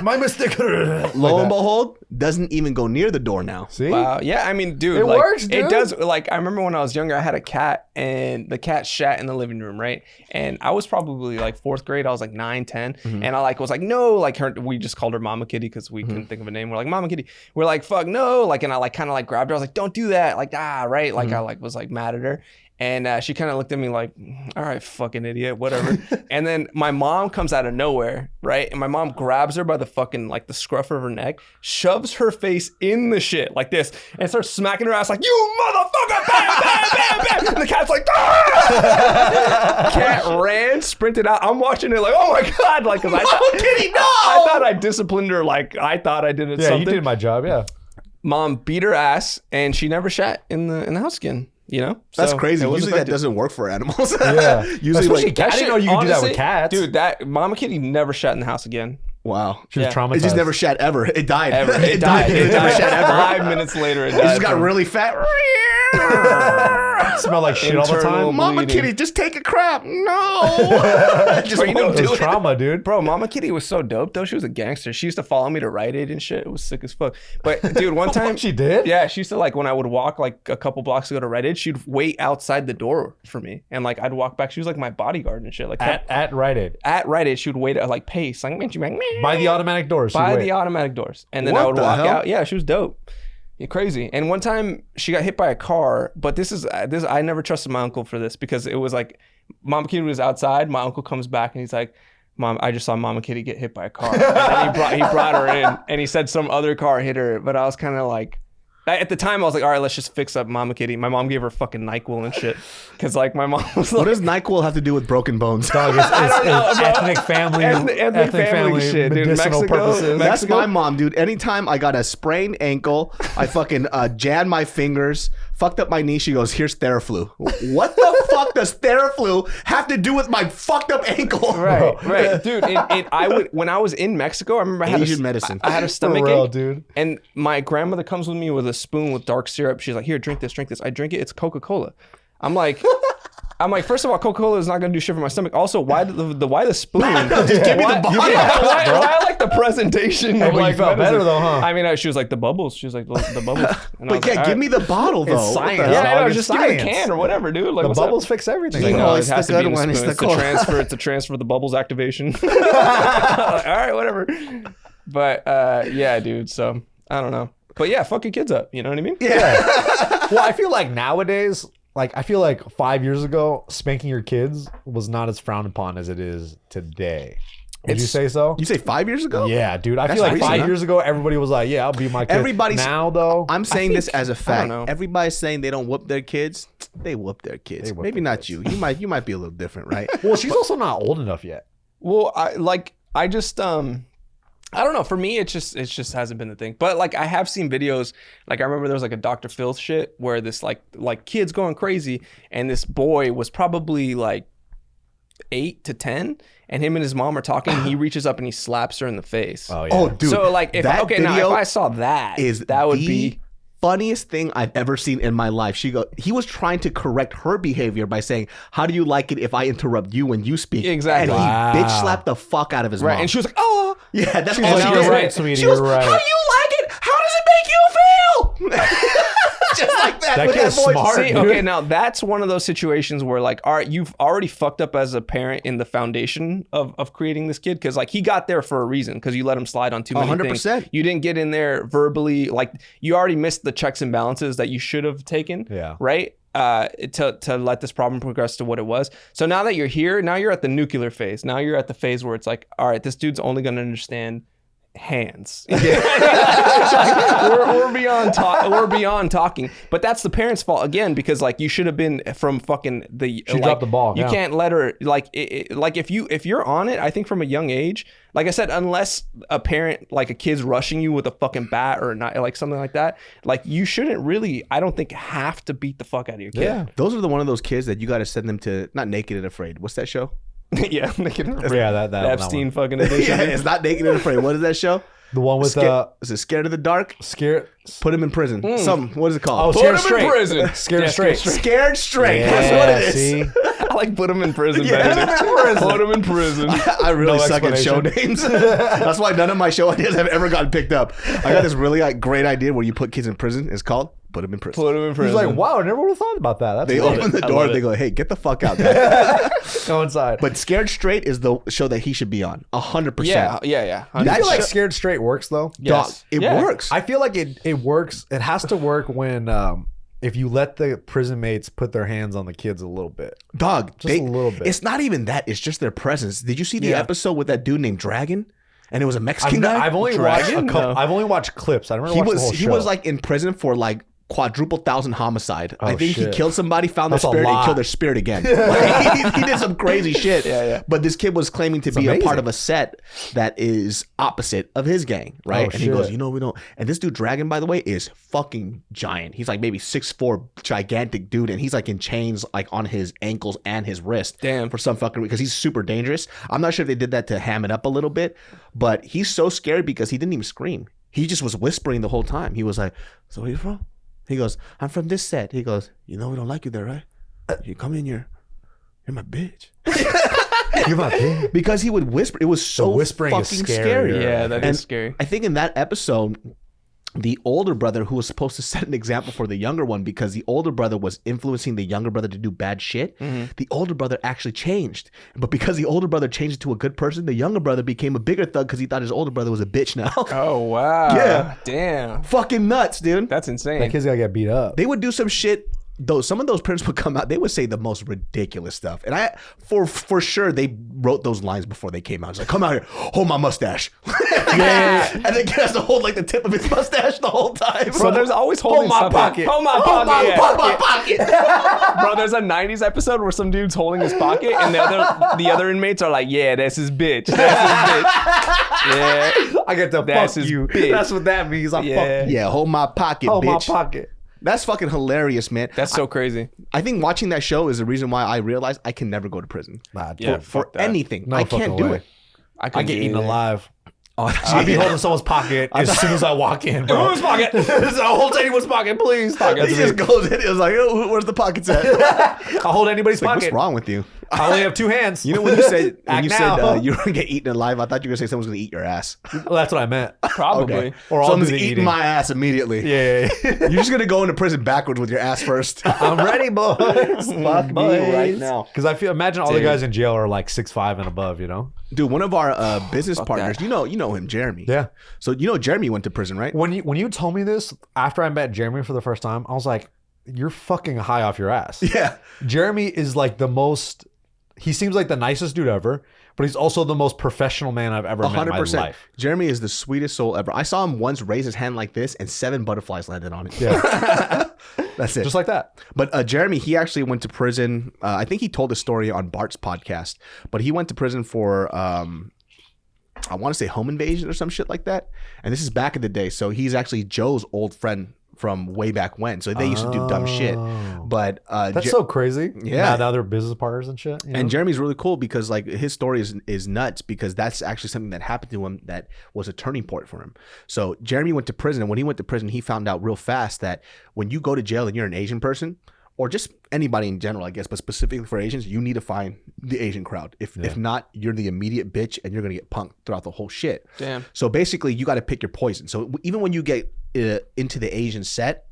My mistake. Lo and behold, doesn't even go near the door now. See? Wow. Yeah, I mean, dude, It like, works, dude. It does. Like, I remember when I was younger, I had a cat, and the cat shat in the living room, right? And I was probably like 4th grade. I was like 9, 10, and I was like, no, like we just called her Mama Kitty because we couldn't think of a name. We're like, Mama Kitty. We're like, fuck no, like, and I kind of grabbed her. I was like, don't do that, like right, like I was mad at her. And she kind of looked at me like, all right, fucking idiot, whatever. And then my mom comes out of nowhere, right? And my mom grabs her by the fucking, like the scruff of her neck, shoves her face in the shit like this, and starts smacking her ass like, you motherfucker, bam, bam, bam, bam. And the cat's like, ah! Cat ran, sprinted out. I'm watching it like, oh my God. Like, cause I thought I disciplined her. Like, I thought I did it Yeah, something. you did my job, yeah. Mom beat her ass, and she never shat in the house again. You know, That's So crazy. it was Usually that effective. doesn't work for animals. Yeah. Usually Especially like, cats. I didn't know you could do that with honestly, cats. Dude, that Mama Kitty never shat in the house again. wow. She was Yeah. traumatized. It just never shat ever. It died. Ever. It died. It never shat ever. 5 minutes later, it died. It just got really fat. Smell like shit all the Internal time. Mama bleeding. Kitty, just take a crap. No. Just Bro, you know, won't It do was it. trauma, dude. Bro, Mama Kitty was so dope though. She was a gangster. She used to follow me to Rite Aid and shit. It was sick as fuck. But dude, one time She did? Yeah, she used to when I would walk like a couple blocks to go to Rite Aid, she'd wait outside the door for me, and like I'd walk back. She was like my bodyguard and shit. Like At Rite Aid. at Rite Aid, she would wait at like pace, like By the automatic doors. by she'd the wait. automatic doors, and then What I would the walk hell? out. Yeah, she was dope. You're crazy. And one time she got hit by a car, but this I never trusted my uncle for this because it was like Mama Kitty was outside. My uncle comes back and he's like, Mom, I just saw Mama Kitty get hit by a car. And then he brought her in, and he said some other car hit her. But I was kind of like, at the time I was like, all right, let's just fix up Mama Kitty. My mom gave her fucking NyQuil and shit because like my mom was like, What does NyQuil have to do with broken bones? Dog, it's know, bro. ethnic family, Ethnic family shit, dude. medicinal Mexico- purposes. That's Mexico? my mom, dude. Anytime I got a sprained ankle, I fucking jammed my fingers, fucked up my knee. She goes, "Here's Theraflu." What the fuck does Theraflu have to do with my fucked up ankle? right, dude. When I was in Mexico, I remember I had Asian medicine. I had a stomach real, ache, dude. and my grandmother comes with me with a spoon with dark syrup. She's like, "Here, drink this." I drink it. It's Coca-Cola. I'm like, first of all, Coca-Cola is not gonna do shit for my stomach. Also, why the spoon? Just give me the bottle. Why I like the presentation of but you like felt medicine. better though, huh? I mean, she was like the bubbles. She was like the bubbles. And I But was yeah, like, give me the bottle though. It's What the science. hell? Yeah, I know. It's Just give me the science. can or whatever, dude. Like, The what's bubbles up? fix everything. Like, No, no, it's it has the to be good in the one, it's spoon. the It's the cold. transfer. It's a transfer of the bubbles activation. Like, all right, whatever. But yeah, dude. So I don't know. But yeah, fuck your kids up. You know what I mean? Yeah. Well, I feel like nowadays, I feel like 5 years ago, spanking your kids was not as frowned upon as it is today. Would you say so? You say 5 years ago? Yeah, dude. I That's feel like recent, 5 huh? years ago, everybody was like, "Yeah, I'll be my kid." Everybody's now though. I'm saying this as a fact. know. Everybody's saying they don't whoop their kids. They whoop their kids. whoop Maybe their not kids. you. You might be a little different, right? Well, she's also not old enough yet. Well, I just I don't know. For me, it just hasn't been the thing. But like I have seen videos. Like I remember there was like a Dr. Phil shit where this like kids going crazy, and this boy was probably like 8 to 10, and him and his mom are talking. And he reaches up and he slaps her in the face. Oh yeah. Oh, dude. So like if that now if video I saw that, is that would the be funniest thing I've ever seen in my life. He was trying to correct her behavior by saying, "How do you like it if I interrupt you when you speak?" Exactly. And he Wow. bitch slapped the fuck out of his right. mom. And she was like, "Oh, yeah, that's She's all like, she "You're did. right, sweetie, She goes, you're right." "How do you like it? How does it make you feel?" Just like that. That with kid's that voice. smart. See, dude. okay, now that's one of those situations where like, all right, you've already fucked up as a parent in the foundation of creating this kid, because like he got there for a reason, because you let him slide on too many 100%. things. You didn't get in there verbally, like you already missed the checks and balances that you should have taken. Yeah. Right. To let this problem progress to what it was. So now that you're here, now you're at the nuclear phase. Now you're at the phase where it's like, all right, this dude's only going to understand hands. Like, we're beyond talking, but that's the parents' fault again, because like you should have been from fucking the She dropped the ball. You Yeah. can't let her like like if you're on it, I think from a young age, like I said, unless a parent, like a kid's rushing you with a fucking bat or not, like something like that, like you shouldn't really, I don't think, have to beat the fuck out of your kid. Yeah. Those are one of those kids that you got to send them to, not Naked and Afraid. What's that show? Yeah, Yeah, that Epstein one. fucking edition. Yeah, it's not Naked and Afraid. What is that show? The one with Is it Scared of the Dark? scared. Put him in prison. What is it Oh, called? Put scared him straight. in prison. Scared Yeah, straight. Scared Straight. Yeah, That's what it is. See? I like put him in prison Yeah. better. Put him in prison. I really No suck at show explanation. names. That's why none of my show ideas have ever gotten picked up. I got this really great idea where you put kids in prison. It's called Put Them in Prison. Put him in He's prison. like, wow, I never would have thought about that. That's They great. open the I door love and they it. go, "Hey, get the fuck out, guy." Go inside. But Scared Straight is the show that he should be on. 100%. yeah. Do you That feel like show- scared straight works though? Dog, Yes. it Yeah. works. I feel like it works. It has to work when if you let the prison mates put their hands on the kids a little bit. Dog, Just a little bit. It's not even that. It's just their presence. Did you see the Yeah. episode with that dude named Dragon? And it was a Mexican guy? I've only watched a Dragon? couple. No. I've only watched clips. I never He watched the whole was show. like in prison for like quadruple thousand homicide. I think he shit. killed somebody, found That's a their spirit, and lot. killed their spirit again. Like, he did some crazy shit. Yeah. But this kid was claiming to be a part amazing. of a set that is opposite of his gang, right? Oh, and he goes, shit. we don't. And this dude Dragon, by the way, is fucking giant. He's like maybe 6'4", gigantic dude, and he's like in chains like on his ankles and his wrist. Damn. For some fucking, because he's super dangerous. I'm not sure if they did that to ham it up a little bit, but he's so scary because he didn't even scream. He just was whispering the whole time. He was like, "So where you from?" He goes, "I'm from this set." He goes, "We don't like you there, right? You come in here, you're my bitch." You're my kid. Because he would whisper. It was so whispering is fucking scary. scary. Yeah, that is And scary. I think in that episode, the older brother, who was supposed to set an example for the younger one, because the older brother was influencing the younger brother to do bad shit, the older brother actually changed. But because the older brother changed into a good person, the younger brother became a bigger thug because he thought his older brother was a bitch now. Oh wow. Yeah. Damn. Fucking nuts, dude. That's insane. That kid's gotta get beat up. They would do some shit. Though some of those parents would come out, they would say the most ridiculous stuff, and I, for sure, they wrote those lines before they came out. It's like, "Come out here, hold my mustache." Yeah. And then he has to hold like the tip of his mustache the whole time. Bro, there's always holding my something. pocket. Hold my Hold pocket. yeah. my pocket. Bro, there's a 90s episode where some dude's holding his pocket and the other inmates are like, yeah, that's his bitch. That's his bitch. Yeah. I get to That's fuck his you. bitch. That's what that means. I Yeah. fuck you. Yeah, hold my pocket, Oh, my bitch. pocket. That's fucking hilarious, man. That's so crazy. I think watching that show is the reason why I realized I can never go to prison Nah, Yeah. dude. for Fuck that. anything. No I fucking can't do way. it. I I get eaten alive. Oh, I'll be holding someone's pocket as soon as I walk in, bro. Whose pocket? I'll hold anyone's pocket, please. He just goes in. It was like, "Oh, where's the pockets at?" I'll hold anybody's Like, pocket. what's wrong with you? I only have two hands. You know when you said Act you now. you were gonna get eaten alive, I thought you were gonna say someone's gonna eat your ass. Well, that's what I meant. Probably. Okay. Or I'll Someone's do the eating eating. my ass immediately. Yeah. You're just gonna go into prison backwards with your ass first. I'm ready, boys. Fuck me right now. Because imagine all the Dude. guys in jail are like 6'5" and above, you know? Dude, one of our business partners, that. you know him, Jeremy. Yeah. So you know Jeremy went to prison, right? When you told me this after I met Jeremy for the first time, I was like, you're fucking high off your ass. Yeah. Jeremy is like he seems like the nicest dude ever, but he's also the most professional man I've ever met in my 100%. life. Jeremy is the sweetest soul ever. I saw him once raise his hand like this and 7 butterflies landed on it. Yeah. That's it. Just like that. But Jeremy, he actually went to prison. I think he told a story on Bart's podcast, but he went to prison for I want to say home invasion or some shit like that. And this is back in the day. So he's actually Joe's old friend from way back when. So they used to do dumb shit. But that's so crazy. Yeah. Now they're business partners and shit. You know? And Jeremy's really cool because like his story is nuts because that's actually something that happened to him that was a turning point for him. So Jeremy went to prison, and when he went to prison, he found out real fast that when you go to jail and you're an Asian person, or just anybody in general, I guess, but specifically for Asians, you need to find the Asian crowd. If not, you're the immediate bitch and you're going to get punked throughout the whole shit. Damn. So basically, you got to pick your poison. So even when you get into the Asian set,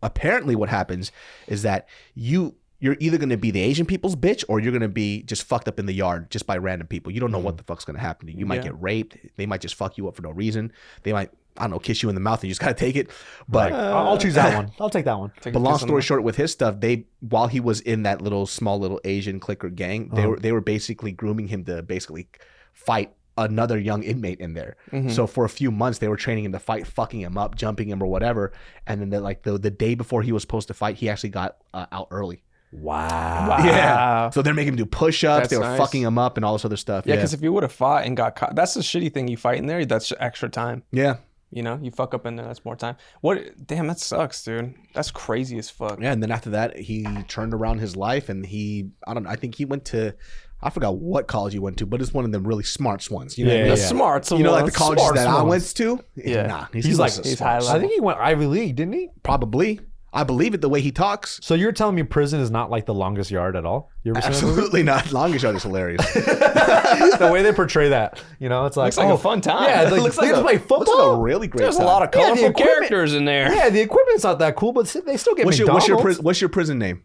apparently what happens is that you're either going to be the Asian people's bitch or you're going to be just fucked up in the yard just by random people. You don't know what the fuck's going to happen to you. You might get raped. They might just fuck you up for no reason. They might, I don't know, kiss you in the mouth and you just got to take it. But I'll choose that one. I'll take that one. But long story short, with his stuff, while he was in that small little Asian clicker gang, they were basically grooming him to basically fight another young inmate in there. So for a few months they were training him to fight, fucking him up, jumping him or whatever. And then the day before he was supposed to fight, he actually got out early. Wow. Yeah. So they're making him do push-ups. They were nice. fucking him up and all this other stuff. Yeah, because if you would have fought and got caught, that's the shitty thing. You fight in there, that's extra time. Yeah. You know, you fuck up in there, that's more time. Damn, that sucks, dude. That's crazy as fuck. Yeah, and then after that, he turned around his life and I think he went to, I forgot what college he went to, but it's one of them really smart ones. You know what I mean? The smart, You know, like the colleges smart that I ones. went to? Yeah. Nah, He's smart. high level. I think he went Ivy League, didn't he? Probably. I believe it the way he talks. So you're telling me prison is not like The Longest Yard at all? You ever seen that movie? Absolutely not. Longest Yard is hilarious. The way they portray that, you know, it's like, Looks like a fun time. Yeah, It like, looks they like just play football. Looks like a really great There's time. a lot of Yeah, the colorful equipment- characters in there. Yeah, the equipment's not that cool, but they still get What's McDonald's. your prison name?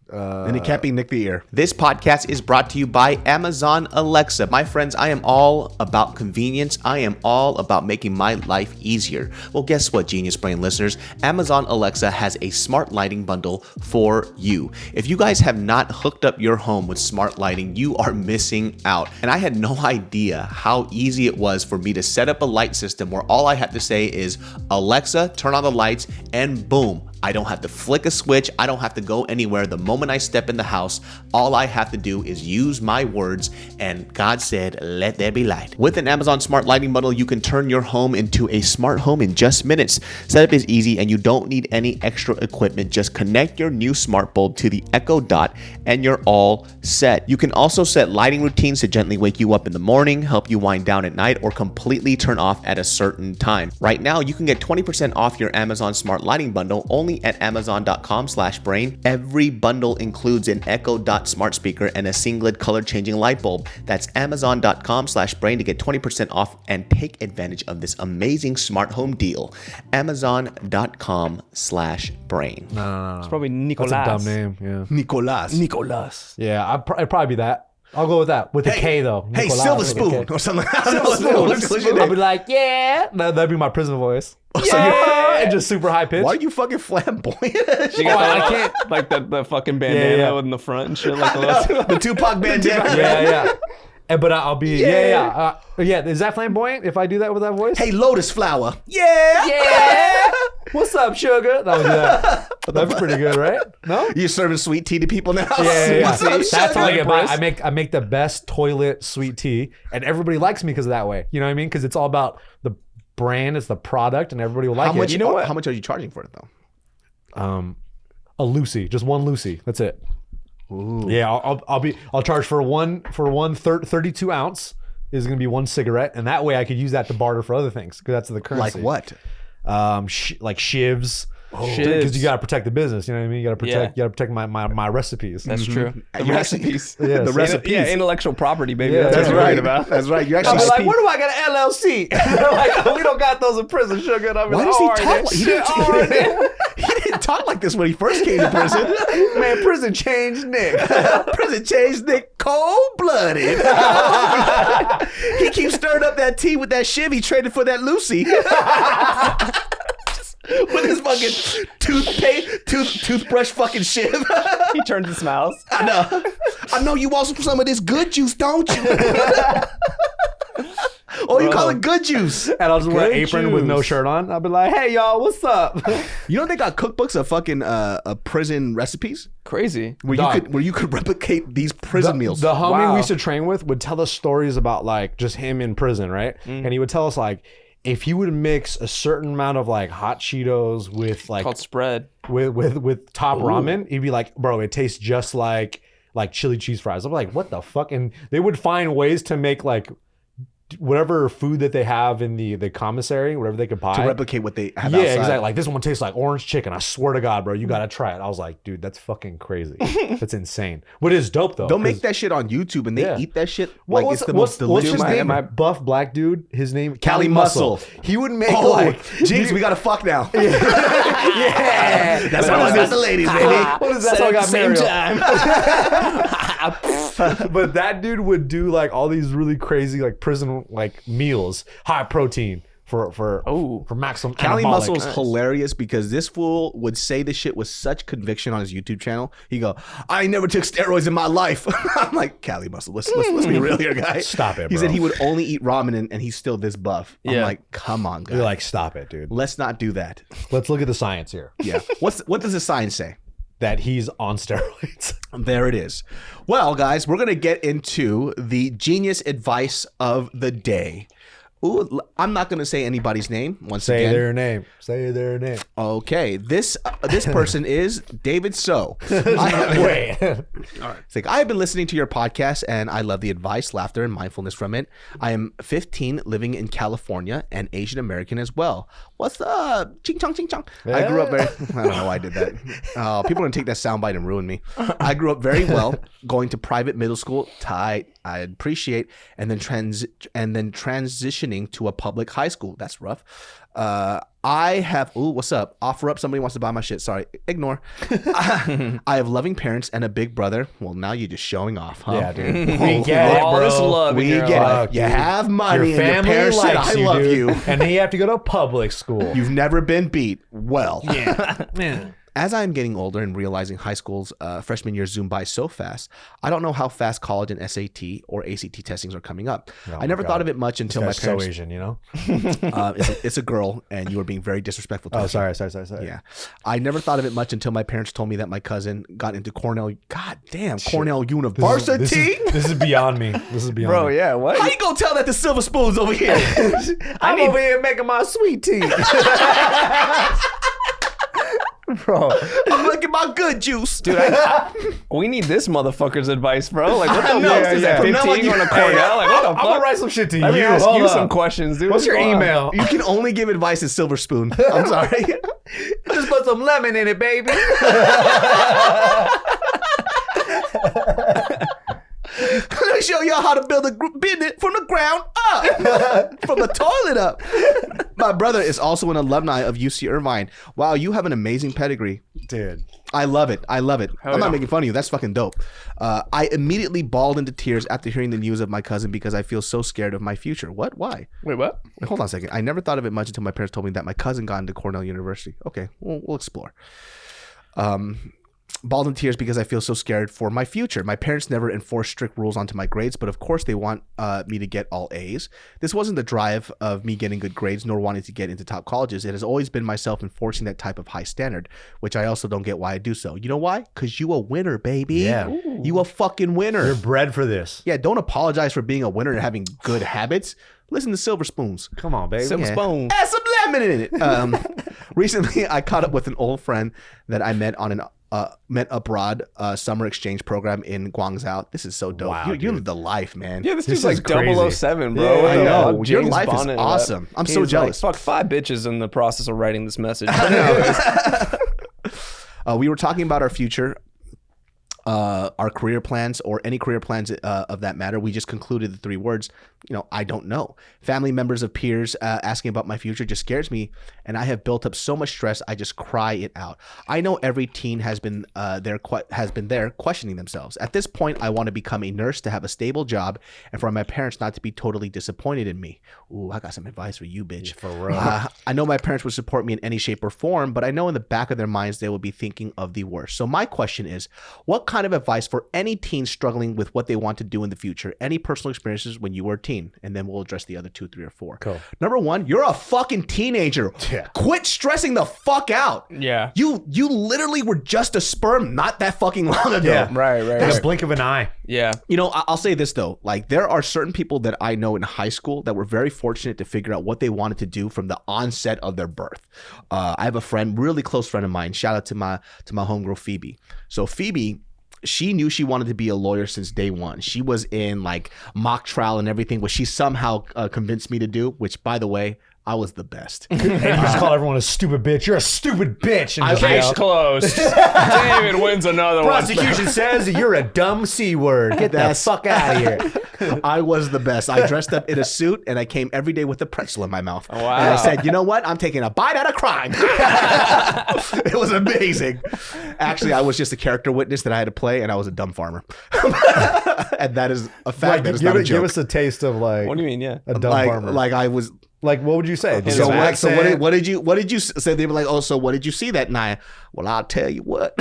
And it can't be Nick the Ear. This podcast is brought to you by Amazon Alexa. My friends, I am all about convenience. I am all about making my life easier. Well, guess what, Genius Brain listeners? Amazon Alexa has a smart lighting bundle for you. If you guys have not hooked up your home with smart lighting, you are missing out. And I had no idea how easy it was for me to set up a light system where all I have to say is, Alexa, turn on the lights, and boom. I don't have to flick a switch. I don't have to go anywhere. The moment I step in the house, all I have to do is use my words, and God said, let there be light. With an Amazon Smart Lighting Bundle, you can turn your home into a smart home in just minutes. Setup is easy, and you don't need any extra equipment. Just connect your new smart bulb to the Echo Dot, and you're all set. You can also set lighting routines to gently wake you up in the morning, help you wind down at night, or completely turn off at a certain time. Right now, you can get 20% off your Amazon Smart Lighting Bundle only at amazon.com/brain. Every bundle includes an Echo Dot smart speaker and a singlet color changing light bulb. That's amazon.com/brain to get 20% off and take advantage of this amazing smart home deal. Amazon.com/brain. No. It's probably Nicolas. That's a dumb name. Yeah. Nicolas. Yeah, it'd probably be that. I'll go with that. With a K though. Hey, Nicolas Silver with a Spoon K. or something. Silver Spoon. I'll be like, yeah. That'd be my prison voice. Yeah. And just super high pitch. Why are you fucking flamboyant? You got I can't like the fucking bandana Yeah. in the front and shit like the The Tupac bandana. Yeah. But I'll be yeah. Is that flamboyant if I do that with that voice? Hey, Lotus Flower. Yeah. What's up, sugar? That would be that. That'd be pretty good, right? No? You're serving sweet tea to people now? Yeah. What's up, That's how I sugar? get by. I make the best toilet sweet tea, and everybody likes me because of that way. You know what I mean? Because it's all about the brand, it's the product, and everybody will like it. You know what? How much are you charging for it though? A Lucy, just one Lucy. That's it. Ooh. Yeah, I'll charge for one 32 ounce is going to be one cigarette, and that way I could use that to barter for other things because that's the currency. Like what? Like shivs. Shivs. Because you gotta protect the business, you know what I mean? You gotta protect my recipes. That's true. The You recipes. Yeah, the so- recipes. Yeah, intellectual property, baby. Yeah, That's that's what we're right. worried about. That's right. You I'll actually be like, where do I get an LLC? They're like, we don't got those in prison, sugar. And I'll be Why like, does he all talk right, like then. he he didn't talk like this when he first came to prison? Man, prison changed Nick. Prison changed Nick cold-blooded. He keeps stirring up that tea with that shiv he traded for that Lucy. With his fucking toothbrush fucking shiv. He turns and smiles. I know you want some of this good juice, don't you? Or you call it good juice. And I'll just wear an Good apron with no juice. shirt on. I'll be like, hey, y'all, what's up? You know they got cookbooks of fucking prison recipes Crazy. where you could replicate these prison meals. The homie Wow. we used to train with would tell us stories about like just him in prison, right? And he would tell us like if he would mix a certain amount of like hot Cheetos with like Called spread. with top ramen, he'd be like, bro, it tastes just like chili cheese fries. I'm like, what the fuck? And they would find ways to make like whatever food that they have in the commissary, whatever they could buy. to replicate what they have Yeah, outside. exactly. Like this one tastes like orange chicken. I swear to God, bro, you gotta try it. I was like, dude, that's fucking crazy. That's insane. What is dope though? They'll make that shit on YouTube and they Yeah. eat that shit What like was it's the what's most delicious. his name? My- Buff black dude. His name Cali Muscle. He would make Oh, like Jinx, we gotta fuck now. yeah. That's how I got the ladies, baby. What is that? How I got married. time. But that dude would do like all these really crazy like prison like meals, high protein for maximum. Cali anabolic. Muscle's hilarious because this fool would say this shit with such conviction on his YouTube channel. He go, I never took steroids in my life. I'm like, Cali Muscle, let's be real here, guy. Stop it, He bro. said he would only eat ramen and he's still this buff. I'm Yeah. like, come on, guy. You're like, stop it, dude. Let's not do that. Let's look at the science here. Yeah. What does the science say? That he's on steroids. There it is. Well, guys, we're going to get into the genius advice of the day. Ooh, I'm not going to say anybody's name once Say again. their name. Say their name. Okay, this person is David So. Wait. It's like, I have been listening to your podcast and I love the advice, laughter, and mindfulness from it. I am 15, living in California, and Asian American as well. What's up? Ching chong, ching chong. I grew up very. I don't know why I did that. People are gonna take that soundbite and ruin me. I grew up very well, going to private middle school. Tight. I appreciate, and then transitioning to a public high school. That's rough. I have, what's up? Offer up. Somebody wants to buy my shit. Sorry. Ignore. I have loving parents and a big brother. Well, now you're just showing off, huh? Yeah, dude. We get it, All bro. this love in We your get life. it. You have money Your and your family parents said, likes I you, love dude. you. And then you have to go to public school. You've never been beat. Well. Man. As I am getting older and realizing high school's freshman year zoomed by so fast, I don't know how fast college and SAT or ACT testings are coming up. I never thought of it much until my That's so parents. Asian, you know? It's a girl, and you were being very disrespectful to Oh, her. sorry. Yeah. I never thought of it much until my parents told me that my cousin got into Cornell. God damn, Cornell University. This is beyond me. This is beyond Bro, me. yeah, what? How you gonna tell that the silver spoon's over here? I'm over here making my sweet tea. Bro. I'm looking my good juice. Dude, we need this motherfucker's advice, bro. Like, what I the know, fuck is yeah. that? From now on, 15 you- going to Cornell? Like, what the I'm gonna fuck? write some shit to Let me you. ask Hold you up. some questions, dude. What's your going on? email? You can only give advice in silver spoon. I'm sorry. Just put some lemon in it, baby. Let me show y'all how to build a business from the ground up, from the toilet up. My brother is also an alumni of UC Irvine. Wow, you have an amazing pedigree. Dude. I love it. I'm not yeah. making fun of you. That's fucking dope. I immediately bawled into tears after hearing the news of my cousin because I feel so scared of my future. What? Why? Wait, what? Wait, hold on a second. I never thought of it much until my parents told me that my cousin got into Cornell University. Okay, we'll explore. Bawled in tears because I feel so scared for my future. My parents never enforced strict rules onto my grades, but of course they want me to get all A's. This wasn't the drive of me getting good grades nor wanting to get into top colleges. It has always been myself enforcing that type of high standard, which I also don't get why I do so. You know why? Because you a winner, baby. Yeah. You a fucking winner. You're bred for this. Yeah, don't apologize for being a winner and having good habits. Listen to Silver Spoons. Come on, baby. Silver spoon. Add some lemon in it. Recently, I caught up with an old friend that I met on an abroad summer exchange program in Guangzhou. This is so dope. Wow, you live dude. the life, man. Yeah, this This dude's is like crazy. 007, bro. Yeah, What I the know. fuck? Your James life is Bond and awesome. I'm so He's jealous. Like, fuck 5 bitches in the process of writing this message. We were talking about our future, our career plans, or any career plans of that matter. We just concluded the 3 words, I don't know. Family members of peers asking about my future just scares me, and I have built up so much stress, I just cry it out. I know every teen has been there questioning themselves. At this point, I want to become a nurse to have a stable job, and for my parents not to be totally disappointed in me. Ooh, I got some advice for you, bitch. For real. I know my parents would support me in any shape or form, but I know in the back of their minds they will be thinking of the worst. So my question is, what kind kind of advice for any teen struggling with what they want to do in the future? Any personal experiences when you were a teen? And then we'll address the other 2, 3, or 4. Cool. Number 1, you're a fucking teenager. Yeah. Quit stressing the fuck out. Yeah. You literally were just a sperm not that fucking long ago. Yeah. Right. In a blink of an eye. Yeah. You know, I'll say this though, like there are certain people that I know in high school that were very fortunate to figure out what they wanted to do from the onset of their birth. I have a friend, really close friend of mine. Shout out to my homegirl Phoebe. So Phoebe, she knew she wanted to be a lawyer since day one. She was in like mock trial and everything, which she somehow convinced me to do, which by the way, I was the best. And you just call everyone a stupid bitch. You're a stupid bitch. And Case closed. David wins another prosecution says you're a dumb C word. Get the fuck out of here. I was the best. I dressed up in a suit and I came every day with a pretzel in my mouth. Wow. And I said, you know what? I'm taking a bite out of crime. It was amazing. Actually, I was just a character witness that I had to play, and I was a dumb farmer. And that is a fact. That is not a joke. Give us a taste of like. What do you mean? Yeah. A dumb farmer. Like I was. Like, what would you say? So what did you say? They were like, oh, so what did you see that night? Well, I'll tell you what.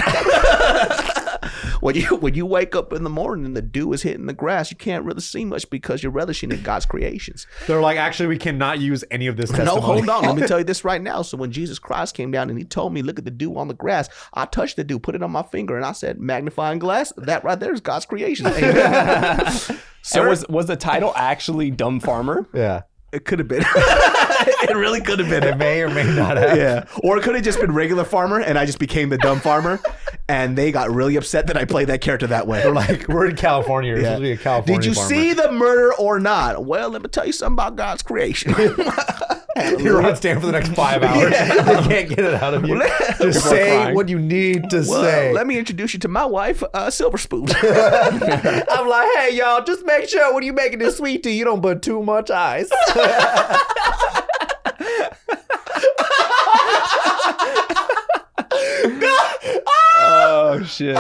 When you wake up in the morning and the dew is hitting the grass, you can't really see much because you're relishing in God's creations. They're like, actually, we cannot use any of this testimony. No, hold on. Let me tell you this right now. So when Jesus Christ came down and he told me, look at the dew on the grass, I touched the dew, put it on my finger, and I said, magnifying glass, that right there is God's creation. Amen. So was the title actually Dumb Farmer? Yeah. It could have been. It really could have been. It may or may not have. Yeah. Or it could have just been regular farmer and I just became the dumb farmer. And they got really upset that I played that character that way. They're like, we're in California. You're supposed to be a California Did you farmer. see the murder or not? Well, let me tell you something about God's creation. You're on stand for the next 5 hours. They can't get it out of you. Just say crying. what you need to say. Let me introduce you to my wife, Silver Spoon. I'm like, hey, y'all, just make sure when you're making this sweet tea, you don't put too much ice. Oh shit.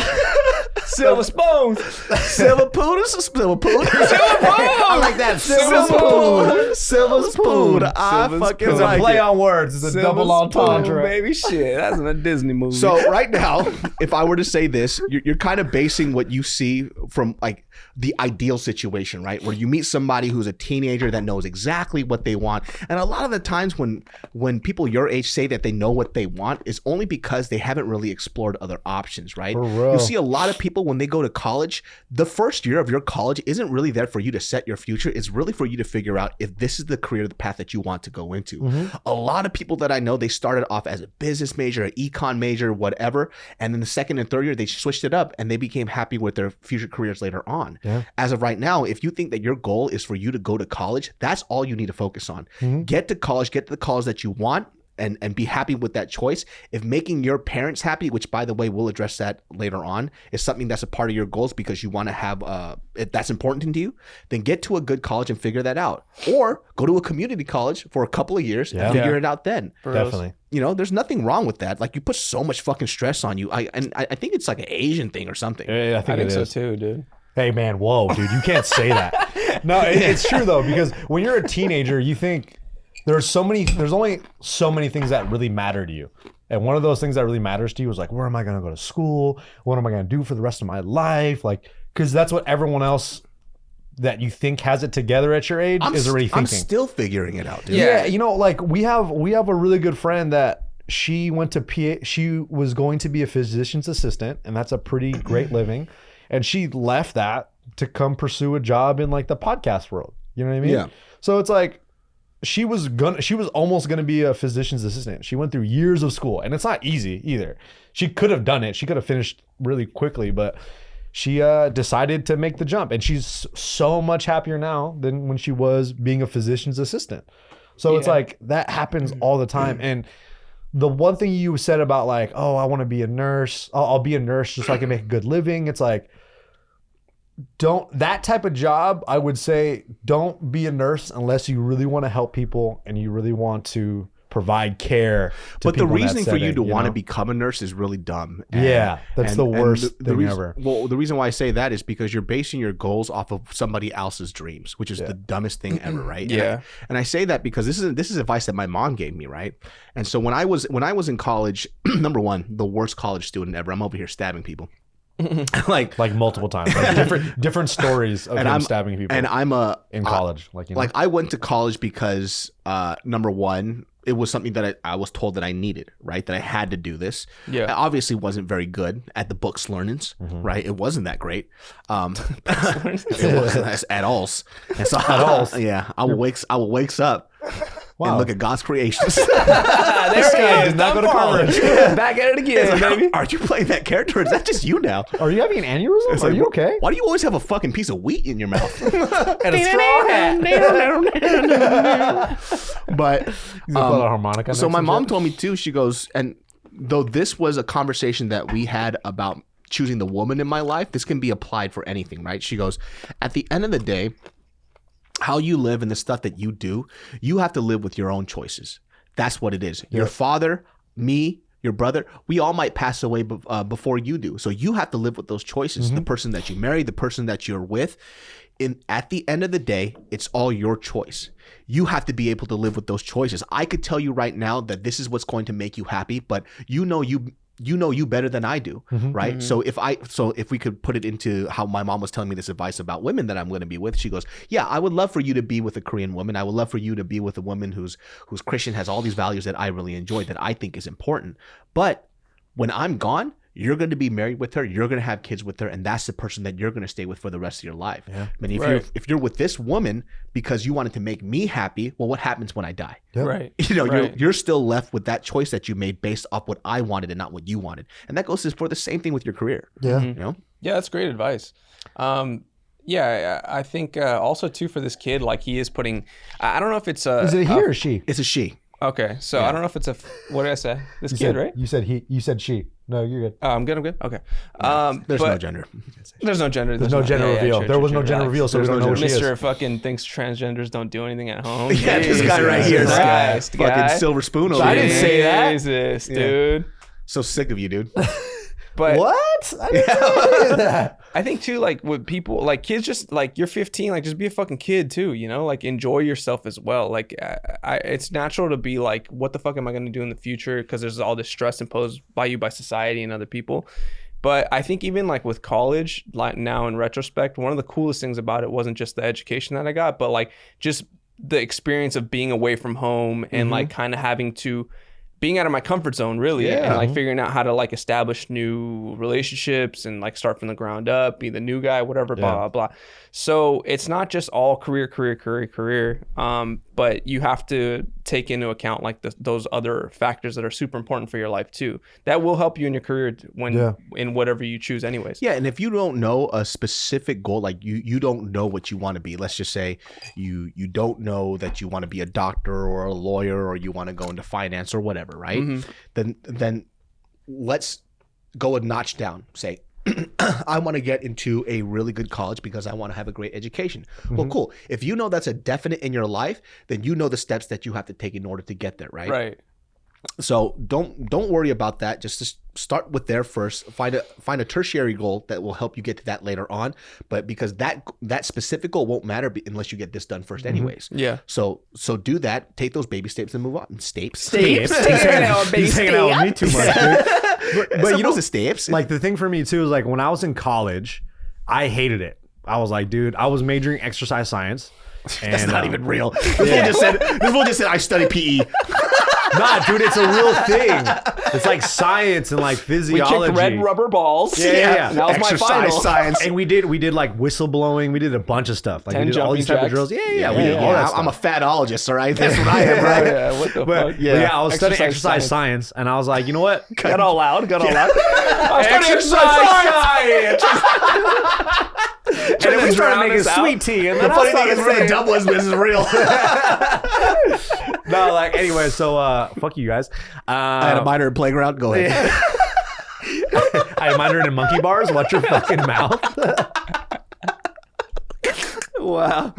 Silver spoons. Silver Poodle. Silver Poodle. I like that. Silver Spoon. Silver Spoon. I Silver fucking Spoon. It's a like play it. on words. It's a Silver double entendre. spoon, baby. Shit, that's in a Disney movie. So right now, if I were to say this, you're kind of basing what you see from like the ideal situation, right? Where you meet somebody who's a teenager that knows exactly what they want. And a lot of the times when people your age say that they know what they want is only because they haven't really explored other options, right? For real. You see a lot of people when they go to college, the first year of your college isn't really there for you to set your future. It's really for you to figure out if this is the career, the path that you want to go into. Mm-hmm. A lot of people that I know, they started off as a business major, an econ major, whatever. And then the second and third year, they switched it up and they became happy with their future careers later on. Yeah. As of right now, if you think that your goal is for you to go to college, that's all you need to focus on. Mm-hmm. Get to college, get to the college that you want, and be happy with that choice. If making your parents happy, which by the way, we'll address that later on, is something that's a part of your goals because you want to have, if that's important to you, then get to a good college and figure that out. Or go to a community college for a couple of years and figure it out then. Definitely. You know, there's nothing wrong with that. Like you put so much fucking stress on you. I think it's like an Asian thing or something. Yeah, I think it so is. too, dude. Hey, man, whoa, dude, you can't say that. No, it's true, though, because when you're a teenager, you think there's only so many things that really matter to you. And one of those things that really matters to you is like, where am I going to go to school? What am I going to do for the rest of my life? Like, because that's what everyone else that you think has it together at your age is already thinking. I'm still figuring it out, dude. Yeah, you know, like we have a really good friend that she went to she was going to be a physician's assistant, and that's a pretty great living. And she left that to come pursue a job in like the podcast world. You know what I mean? Yeah. So it's like she was almost gonna be a physician's assistant. She went through years of school, and it's not easy either. She could have done it. She could have finished really quickly, but she decided to make the jump, and she's so much happier now than when she was being a physician's assistant. So it's like that happens all the time. And the one thing you said about like, oh, I want to be a nurse. I'll be a nurse just so I can make a good living. It's like, that type of job, I would say, don't be a nurse unless you really want to help people and you really want to provide care to But the people in that reasoning for you to setting, want to know? become a nurse is really dumb. Yeah, that's the worst thing reason, ever. Well, the reason why I say that is because you're basing your goals off of somebody else's dreams, which is the dumbest thing ever, right? Yeah. And I say that because this is advice that my mom gave me, right? And so when I was in college, number one, the worst college student ever. I'm over here stabbing people. like multiple times, like different stories of him stabbing people. And I'm in college, I went to college because number one, it was something that I was told that I needed, right? That I had to do this. Yeah. I obviously wasn't very good at the books learnings, right? It wasn't that great. It wasn't at all. And so yeah, I will wakes up and look at God's creations. There he is. Did not go to college. Back at it again, baby. Are you playing that character? Or is that just you now? Are you having an aneurysm? It's Are like, you okay? Why do you always have a fucking piece of wheat in your mouth? And a straw hat. But You put a harmonica so next my to mom shit? told me too, she goes, and though this was a conversation that we had about choosing the woman in my life, this can be applied for anything, right? She goes, at the end of the day, how you live and the stuff that you do, you have to live with your own choices. That's what it is. Your father, me, your brother, we all might pass away before you do. So you have to live with those choices. The person that you marry, the person that you're with. At the end of the day, it's all your choice. You have to be able to live with those choices. I could tell you right now that this is what's going to make you happy, but you know you better than I do, right? So if we could put it into how my mom was telling me this advice about women that I'm going to be with, she goes, yeah, I would love for you to be with a Korean woman. I would love for you to be with a woman who's Christian, has all these values that I really enjoy, that I think is important. But when I'm gone, you're going to be married with her. You're going to have kids with her, and that's the person that you're going to stay with for the rest of your life. Yeah. I mean, if you're with this woman because you wanted to make me happy, well, what happens when I die? Yep. Right. You're still left with that choice that you made based off what I wanted and not what you wanted, and that goes for the same thing with your career. Yeah. You know? Yeah, that's great advice. Yeah, I think also too for this kid, like he is putting. I don't know if it's a. Is it he or she? It's a she. Okay, so I don't know if it's a. What did I say? This kid, right? You said he. You said she. No, you're good. Oh, I'm good. Okay. There's no gender. There's no gender. There's no gender reveal. There was no gender reveal, so we don't know who she is. Mr. fucking thinks transgenders don't do anything at home. Yeah, this guy right here. Christ, guy. Fucking silver spoon over I here. didn't say that. Jesus, dude. So sick of you, dude. But What? I didn't say that. I think too, like with people, like kids, just like you're 15, like just be a fucking kid too, you know, like enjoy yourself as well. Like it's natural to be like, what the fuck am I going to do in the future? Because there's all this stress imposed by you by society and other people. But I think even like with college, like now in retrospect, one of the coolest things about it wasn't just the education that I got, but like just the experience of being away from home and like kind of having to being out of my comfort zone, really, and like figuring out how to like establish new relationships and like start from the ground up, be the new guy, whatever, blah, blah, blah. So it's not just all career. But you have to take into account like those other factors that are super important for your life too. That will help you in your career in whatever you choose anyways. Yeah, and if you don't know a specific goal, like you don't know what you want to be, let's just say you don't know that you want to be a doctor or a lawyer or you want to go into finance or whatever, right? Then let's go a notch down. Say, I want to get into a really good college because I want to have a great education. Well, cool. If you know that's a definite in your life, then you know the steps that you have to take in order to get there, right? Right. So don't worry about that. Just start with there first. Find a tertiary goal that will help you get to that later on. But because that specific goal won't matter unless you get this done first, anyways. Yeah. So do that. Take those baby steps and move on. Steps. He's hanging out with me too much, dude. But you know the steps. Like the thing for me too is like when I was in college, I hated it. I was like, dude, I was majoring exercise science. And, That's not even real. This fool just said I study PE. Nah, dude, it's a real thing. It's like science and like We physiology. kicked red rubber balls. Yeah. And that was my Exercise final. science. And we did like whistleblowing. We did a bunch of stuff. Like 10 we did all these type of jumping drills. Yeah. We did all Yeah, that stuff. I'm a fatologist, all right? That's what I am, right? Yeah, what the fuck? But yeah, I was studying exercise science, and I was like, you know what? Got all loud. I studied exercise science. And then we started making sweet tea. And The then funny thing is, for the doublers, this is real. No, like anyway. So fuck you guys. I had a minor in playground. Go ahead. I had minored in monkey bars. Watch your fucking mouth. Wow.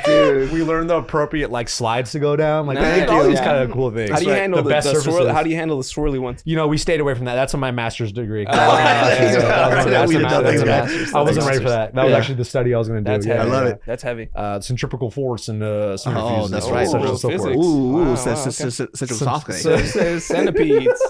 Dude, we learned the appropriate like slides to go down. Like Nice. all these Yeah. kind of cool things. How do you Like, handle the best swirl? surfaces. How do you handle the swirly ones? You know, we stayed away from that. That's on my master's degree. Yeah, we did that. I wasn't ready for that. That was Yeah. actually the study I was going to do. That's Yeah, heavy. I love it. That's heavy. Centripetal force and centrifuges. that's and right. such and so Physics. forth. Ooh, Wow, central soft. Centipedes.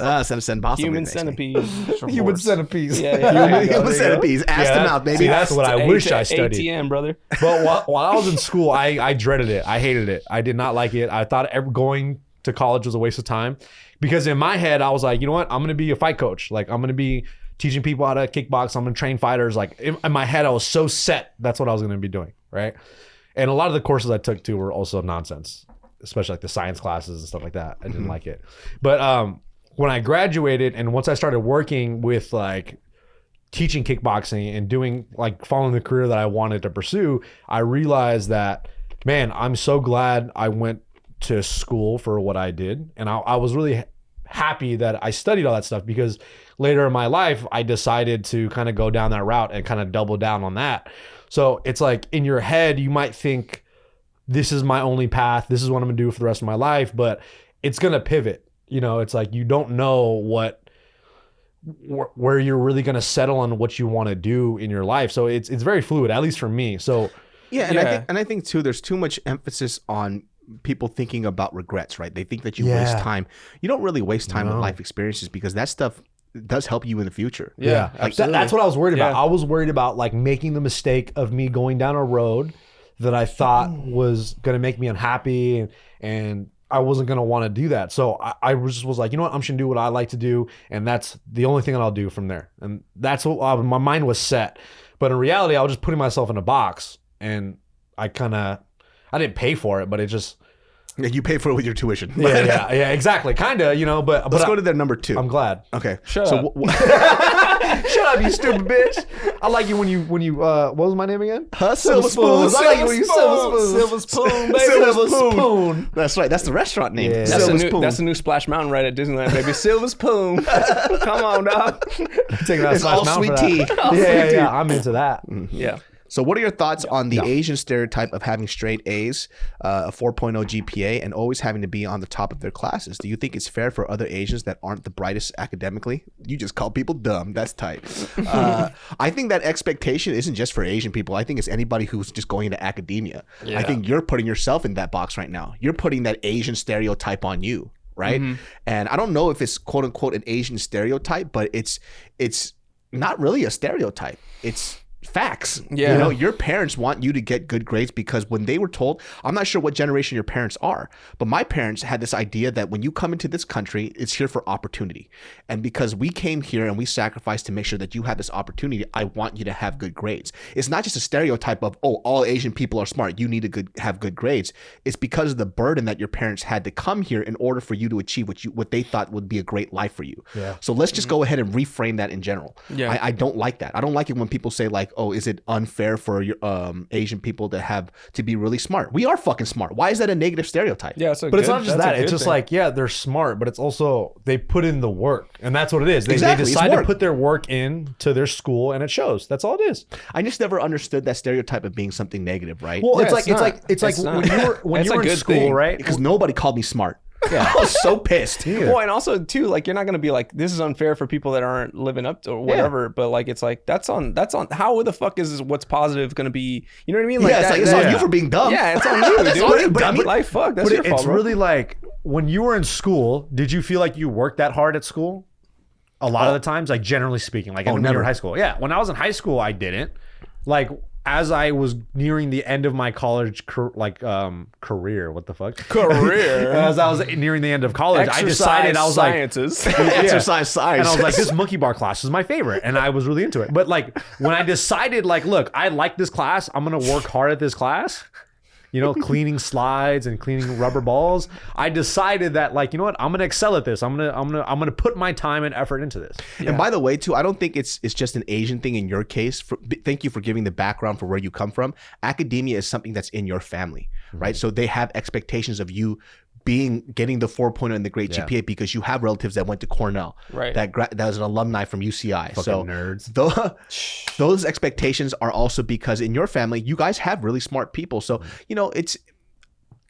Human Human centipedes. Human centipedes. Human centipedes. Ass to mouth, baby. See, that's what I wish I studied. ATM, brother. But while I was in school, I dreaded it. I hated it. I did not like it. I thought going to college was a waste of time because in my head, I was like, you know what? I'm going to be a fight coach. Like, I'm going to be teaching people how to kickbox. I'm going to train fighters. Like, in my head, I was so set. That's what I was going to be doing, right? And a lot of the courses I took, too, were also nonsense, especially like the science classes and stuff like that. I didn't like it. But when I graduated and once I started working with like teaching kickboxing and doing like following the career that I wanted to pursue, I realized that, man, I'm so glad I went to school for what I did. And I was really happy that I studied all that stuff because later in my life, I decided to kind of go down that route and kind of double down on that. So it's like in your head, you might think this is my only path. This is what I'm gonna do for the rest of my life, but it's gonna pivot. You know, it's like you don't know where you're really going to settle on what you want to do in your life. So it's very fluid, at least for me. So Yeah, and I think too, there's too much emphasis on people thinking about regrets, right? They think that you waste time. You don't really waste time with life experiences because that stuff does help you in the future. Yeah, Like, that's what I was worried about. Yeah. I was worried about like making the mistake of me going down a road that I thought was going to make me unhappy and I wasn't going to want to do that. So I was like, you know what? I'm just going to do what I like to do. And that's the only thing that I'll do from there. And that's what my mind was set. But in reality, I was just putting myself in a box and I didn't pay for it, but it just. Yeah, you pay for it with your tuition. Yeah, exactly. Kind of, you know, but. Let's go to their number 2. I'm glad. Okay. Shut up. Shut up, you stupid bitch. I like you when you what was my name again? Silver Spoon. I like you when you Silver Spoon, baby. Silver Spoon. That's right. That's the restaurant name. Yeah. That's the new Splash Mountain right at Disneyland, baby. Silver Spoon. Come on, dog. Taking that It's all Splash Mountain sweet for that. tea. Yeah, I'm into that. Yeah. So what are your thoughts on the Asian stereotype of having straight A's, a 4.0 GPA, and always having to be on the top of their classes? Do you think it's fair for other Asians that aren't the brightest academically? You just call people dumb. That's tight. I think that expectation isn't just for Asian people. I think it's anybody who's just going into academia. Yeah. I think you're putting yourself in that box right now. You're putting that Asian stereotype on you, right? And I don't know if it's quote unquote an Asian stereotype, but it's not really a stereotype. It's facts. Yeah. You know, your parents want you to get good grades because when they were told, I'm not sure what generation your parents are, but my parents had this idea that when you come into this country, it's here for opportunity. And because we came here and we sacrificed to make sure that you had this opportunity, I want you to have good grades. It's not just a stereotype of, oh, all Asian people are smart. You need to have good grades. It's because of the burden that your parents had to come here in order for you to achieve what they thought would be a great life for you. Yeah. So let's just go ahead and reframe that in general. Yeah. I don't like that. I don't like it when people say like, oh, is it unfair for your Asian people to be really smart? We are fucking smart. Why is that a negative stereotype? Yeah. But it's not just that. It's just like, yeah, they're smart, but it's also they put in the work. And that's what it is. They decide to put their work in to their school and it shows. That's all it is. I just never understood that stereotype of being something negative, right? Well, Yeah, it's like when you were in school, thing. right? Because nobody called me smart. I was so pissed. Well, and also too, like you're not gonna be like, this is unfair for people that aren't living up to or whatever. But like, it's like that's on. How the fuck is what's positive gonna be? You know what I mean? Like, It's on you for being dumb. Yeah, it's on you, dude. on you, dummy. Like, fuck, that's your fault, It's bro. really like when you were in school, did you feel like you worked that hard at school? A lot of the times, like generally speaking, like when you were in high school. Yeah, when I was in high school, I didn't. Like as I was nearing the end of my college career, what the fuck? Career. As I was nearing the end of college, I decided I was sciences. Exercise science. and I was like, this monkey bar class is my favorite, and I was really into it. But like when I decided, like, look, I like this class, I'm gonna work hard at this class. You know, cleaning slides and cleaning rubber balls. I decided that, like, you know what? I'm gonna excel at this. I'm gonna put my time and effort into this. And by the way, too, I don't think it's just an Asian thing in your case. Thank you for giving the background for where you come from. Academia is something that's in your family, right? So they have expectations of you getting the 4.0 and the great GPA because you have relatives that went to Cornell, Right. that was an alumni from UCI. So nerds. Those expectations are also because in your family, you guys have really smart people. So, you know,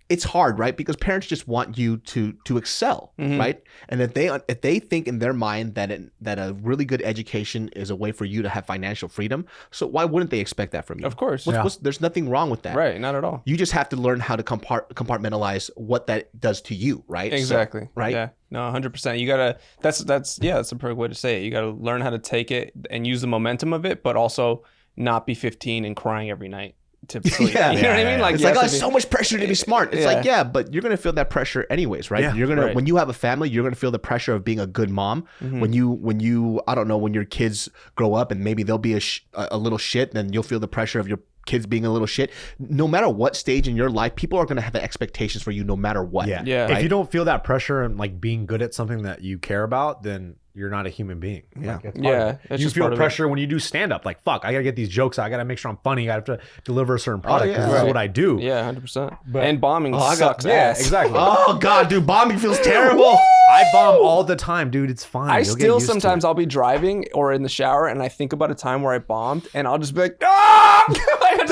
it's hard, right? Because parents just want you to excel, right? And if they think in their mind that a really good education is a way for you to have financial freedom, so why wouldn't they expect that from you? Of course. There's nothing wrong with that. Right. Not at all. You just have to learn how to compartmentalize what that does to you, right? Exactly. So, right? Yeah. No, 100%. You gotta. That's a perfect way to say it. You gotta learn how to take it and use the momentum of it, but also not be 15 and crying every night to sleep. Yeah. You know what I mean? Like, It's like, oh, so much pressure to be smart. It's like, yeah, but you're gonna feel that pressure anyways, right? Yeah, You're gonna right. when you have a family, you're gonna feel the pressure of being a good mom. When you I don't know, when your kids grow up and maybe they'll be a little shit, then you'll feel the pressure of your kids being a little shit. No matter what stage in your life, people are gonna have expectations for you no matter what. Yeah. Yeah. If you don't feel that pressure and like being good at something that you care about, then you're not a human being. Yeah. Like, it's Yeah, part of it. that's You just feel part of it. pressure when you do stand up. Like, fuck, I gotta get these jokes out. I gotta make sure I'm funny. I have to deliver a certain product because this is Right. what I do. Yeah, 100%. And bombing I sucks yeah, ass. exactly. Oh God, dude, bombing feels terrible. I bomb all the time, dude. It's fine. I You'll get still used to sometimes it. I'll be driving or in the shower and I think about a time where I bombed and I'll just be like, ah! I go,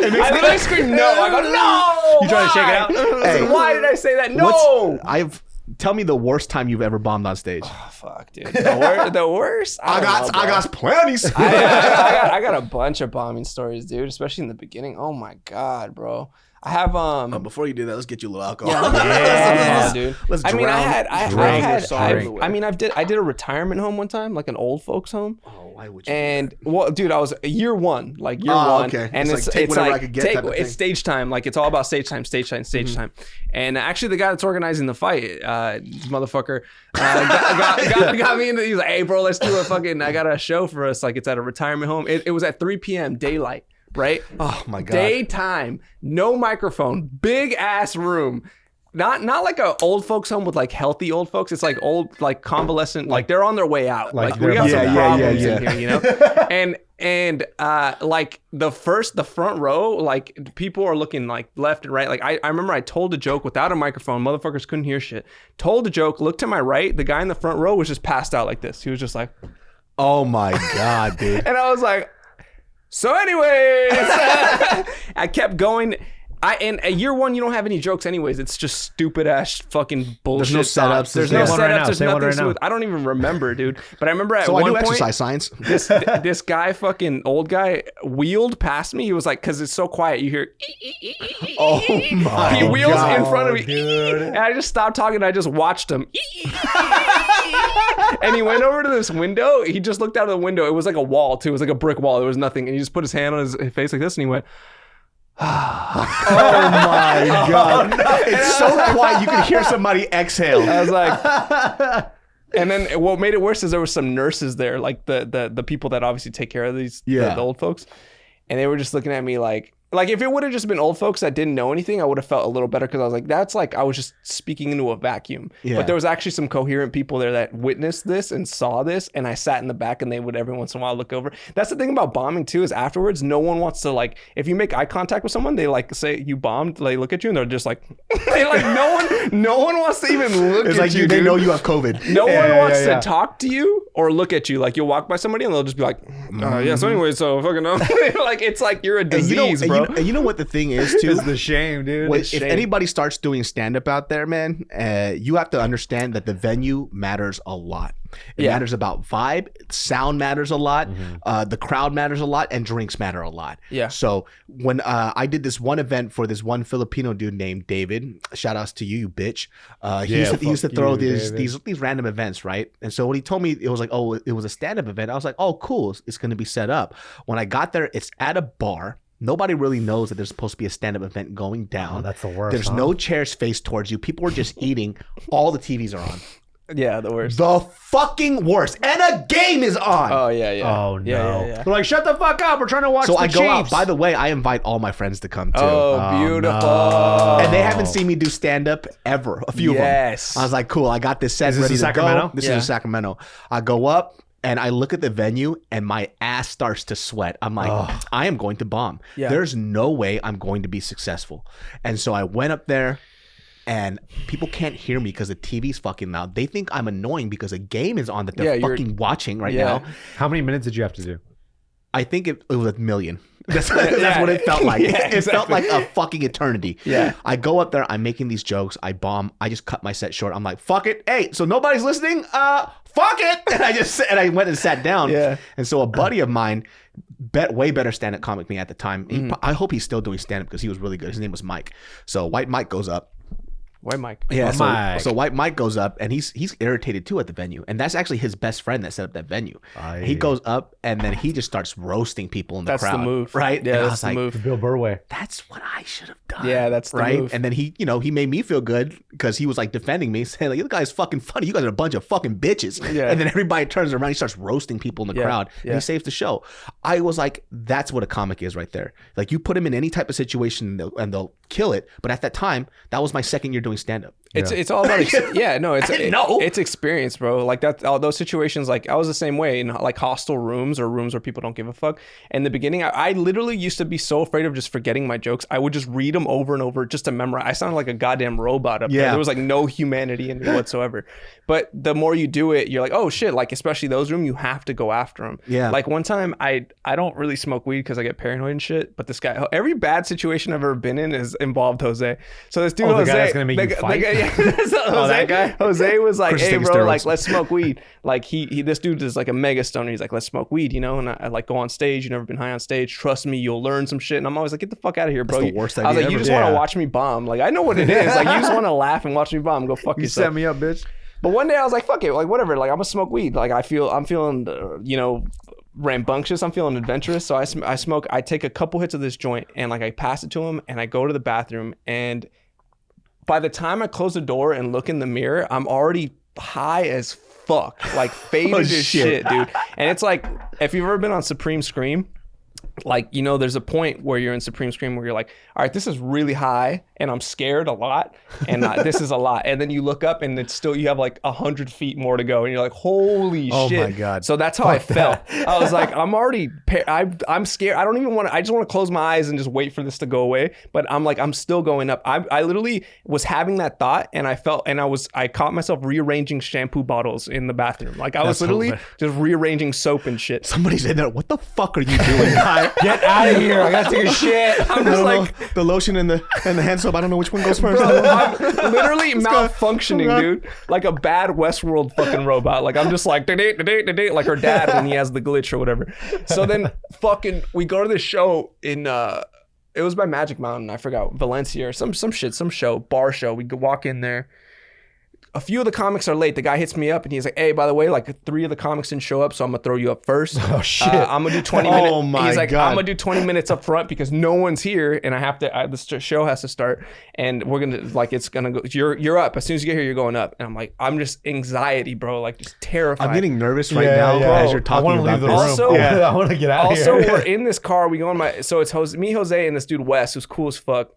no! I literally scream no. I go, no! You trying to shake it out? It's like, why did I say that? No! Tell me the worst time you've ever bombed on stage. Oh, fuck, dude. The worst? I got plenty. I got a bunch of bombing stories, dude, especially in the beginning. Oh my God, bro. I have Before you do that, let's get you a little alcohol. yeah, dude. Let's I mean, drown. I did a retirement home one time, like an old folks home. Oh, why would you? And well, dude, I was year one, okay. and It's like, take whatever I could get type of it's thing. stage time, like it's all about stage time. And actually, the guy that's organizing the fight, this motherfucker, got me into. He was like, "Hey, bro, let's do a fucking. I got a show for us. Like it's at a retirement home. It was at 3 p.m. daylight, right? Oh my God. Daytime, no microphone, big ass room." Not like a old folks home with like healthy old folks. It's like old, like convalescent, like they're on their way out. Like we got some problems in here, you know? and like the front row, like people are looking like left and right. Like I remember I told a joke without a microphone. Motherfuckers couldn't hear shit. Told a joke, looked to my right. The guy in the front row was just passed out like this. He was just like, Oh my God, dude. and I was like, so anyways, I kept going. And at year one, you don't have any jokes anyways. It's just stupid ass fucking bullshit. There's no setups. There's Say no one right setups. now. There's Say one nothing right now. smooth. I don't even remember, dude. But I remember at So I one do point, exercise science. this guy, fucking old guy, wheeled past me. He was like, because it's so quiet, you hear. Oh my He wheels God. in front of me, dude. and I just stopped talking. And I just watched him. And he went over to this window. He just looked out of the window. It was like a wall too. It was like a brick wall. There was nothing. And he just put his hand on his face like this, and he went. Oh my God. It's so quiet you can hear somebody exhale. I was like, and then what made it worse is there were some nurses there, like the people that obviously take care of these the old folks, and they were just looking at me like if it would have just been old folks that didn't know anything, I would have felt a little better because I was like, that's like I was just speaking into a vacuum. Yeah. But there was actually some coherent people there that witnessed this and saw this, and I sat in the back and they would every once in a while look over. That's the thing about bombing too, is afterwards no one wants to, like, if you make eye contact with someone, they like say you bombed, they look at you and they're just like they like no one wants to even look It's at like you. they dude. know you have COVID. No one wants yeah. to talk to you or look at you. Like you'll walk by somebody and they'll just be like, yeah, so anyway, so fucking know. Like it's like you're a disease, bro. And you know what the thing is too? It's the shame, dude. When- It's if shame. anybody starts doing stand-up out there, man, you have to understand that the venue matters a lot. It Yeah. matters about vibe, sound matters a lot, the crowd matters a lot, and drinks matter a lot. Yeah. So when I did this one event for this one Filipino dude named David, shout outs to you bitch. He used to throw these random events, right? And so when he told me it was like, oh, it was a stand-up event, I was like, oh, cool, it's going to be set up. When I got there, it's at a bar. Nobody really knows that there's supposed to be a stand-up event going down. Oh, that's the worst, There's huh? no chairs faced towards you. People are just eating. All the TVs are on. Yeah, the worst. The fucking worst. And a game is on. Oh yeah. Oh no! Yeah. They're like, shut the fuck up. We're trying to watch. So the I go out. Chiefs." By the way, I invite all my friends to come too. Oh, beautiful. no. And they haven't seen me do stand-up ever. A few of them. Yes. I was like, cool, I got this set Is this ready in to Sacramento? go. This Yeah. is in Sacramento. I go up. And I look at the venue and my ass starts to sweat. I'm like, I am going to bomb. Yeah. There's no way I'm going to be successful. And so I went up there and people can't hear me because the TV's fucking loud. They think I'm annoying because a game is on that they're fucking watching right now. How many minutes did you have to do? I think it was 1 million. That's what it felt like. It felt like a fucking eternity. Yeah. I go up there, I'm making these jokes, I bomb, I just cut my set short. I'm like, fuck it. Hey, so nobody's listening? Fuck it. And I went and sat down. Yeah. And so a buddy of mine, way better stand-up comic than me at the time. I hope he's still doing stand-up because he was really good. His name was Mike. So White Mike goes up. White Mike. Yeah, Mike. so White Mike goes up and he's irritated too at the venue. And that's actually his best friend that set up that venue. He goes up and then he just starts roasting people in the crowd. That's the move. Right? Yeah, and that's the move. Bill Burr way. That's what I should have done. Yeah, that's the right. move. And then he made me feel good because he was like defending me, saying like, "You guys fucking funny. You guys are a bunch of fucking bitches." Yeah. And then everybody turns around, he starts roasting people in the crowd, and he saves the show. I was like, "That's what a comic is right there. Like you put him in any type of situation and they'll kill it." But at that time, that was my second year doing stand up. It's all about it's experience, bro. Like that, all those situations. Like I was the same way in like hostile rooms or rooms where people don't give a fuck. In the beginning, I literally used to be so afraid of just forgetting my jokes. I would just read them over and over just to memorize. I sounded like a goddamn robot up there. There was like no humanity in me whatsoever. But the more you do it, you're like, oh shit. Like especially those rooms, you have to go after them. Yeah. Like one time, I don't really smoke weed because I get paranoid and shit. But this guy, every bad situation I've ever been in has involved Jose. So this dude, the Jose, guy that's gonna make you fight. That guy? Jose was like, hey bro, steroids. like let's smoke weed. Like he this dude is like a mega stoner. He's like, let's smoke weed, you know? And I like go on stage. You've never been high on stage. Trust me, you'll learn some shit. And I'm always like, get the fuck out of here, bro. That's the worst I was idea like, you ever. just want to watch me bomb. Like I know what it is. Like you just want to laugh and watch me bomb. Go fuck You yourself. set me up, bitch. But one day I was like, fuck it, like whatever. Like I'm gonna smoke weed. Like I'm feeling, rambunctious. I'm feeling adventurous. So I smoke. I take a couple hits of this joint and like I pass it to him and I go to the bathroom and by the time I close the door and look in the mirror, I'm already high as fuck, like faded as shit, dude. And it's like, if you've ever been on Supreme Scream, like, there's a point where you're in Supreme Scream where you're like, all right, this is really high and I'm scared a lot and this is a lot. And then you look up and it's still, you have like 100 feet more to go and you're like, holy shit. Oh my God. So that's how I felt. I was like, I'm scared. I just want to close my eyes and just wait for this to go away. But I'm like, I'm still going up. I literally was having that thought and I caught myself rearranging shampoo bottles in the bathroom. Like I was literally just rearranging soap and shit. Somebody's in there. What the fuck are you doing? Get out of here. I gotta take a shit. I'm just like the lotion and the hand soap. I don't know which one goes first. Bro, I'm literally malfunctioning, dude. Like a bad Westworld fucking robot. Like I'm just like, like her dad when he has the glitch or whatever. So then we go to this show in, it was by Magic Mountain. I forgot, Valencia or some show, bar show. We could walk in there. A few of the comics are late. The guy hits me up and he's like, hey, by the way, like 3 of the comics didn't show up, so I'm gonna throw you up first. Oh shit. I'm gonna do 20 minutes. Oh my He's like, God. I'm gonna do 20 minutes up front because no one's here and the show has to start and we're gonna, like, it's gonna go, you're up. As soon as you get here, you're going up. And I'm like, I'm just anxiety, bro. Like just terrified. I'm getting nervous right now as you're talking I about leave the this. room. I want to get out of here. Also, we're in this car. We go on so it's me, Jose, and this dude Wes, who's cool as fuck.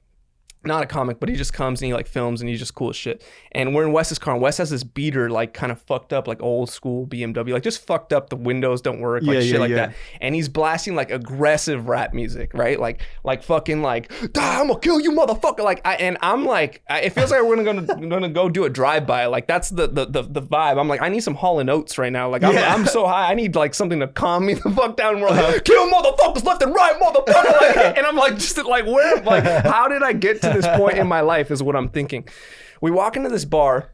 Not a comic, but he just comes and he like films and he's just cool as shit. And we're in Wes's car and Wes has this beater like kind of fucked up, like old school BMW, like just fucked up. The windows don't work, like shit like that. And he's blasting like aggressive rap music, right? Like fucking like, I'm gonna kill you, motherfucker. Like, I'm like, it feels like we're gonna go do a drive by. Like that's the vibe. I'm like, I need some Hall and Oates right now. Like I'm so high, I need like something to calm me the fuck down. And we're like, kill motherfuckers left and right, motherfucker. Like, and I'm like, just like, where? Like, how did I get to this point in my life is what I'm thinking. We walk into this bar,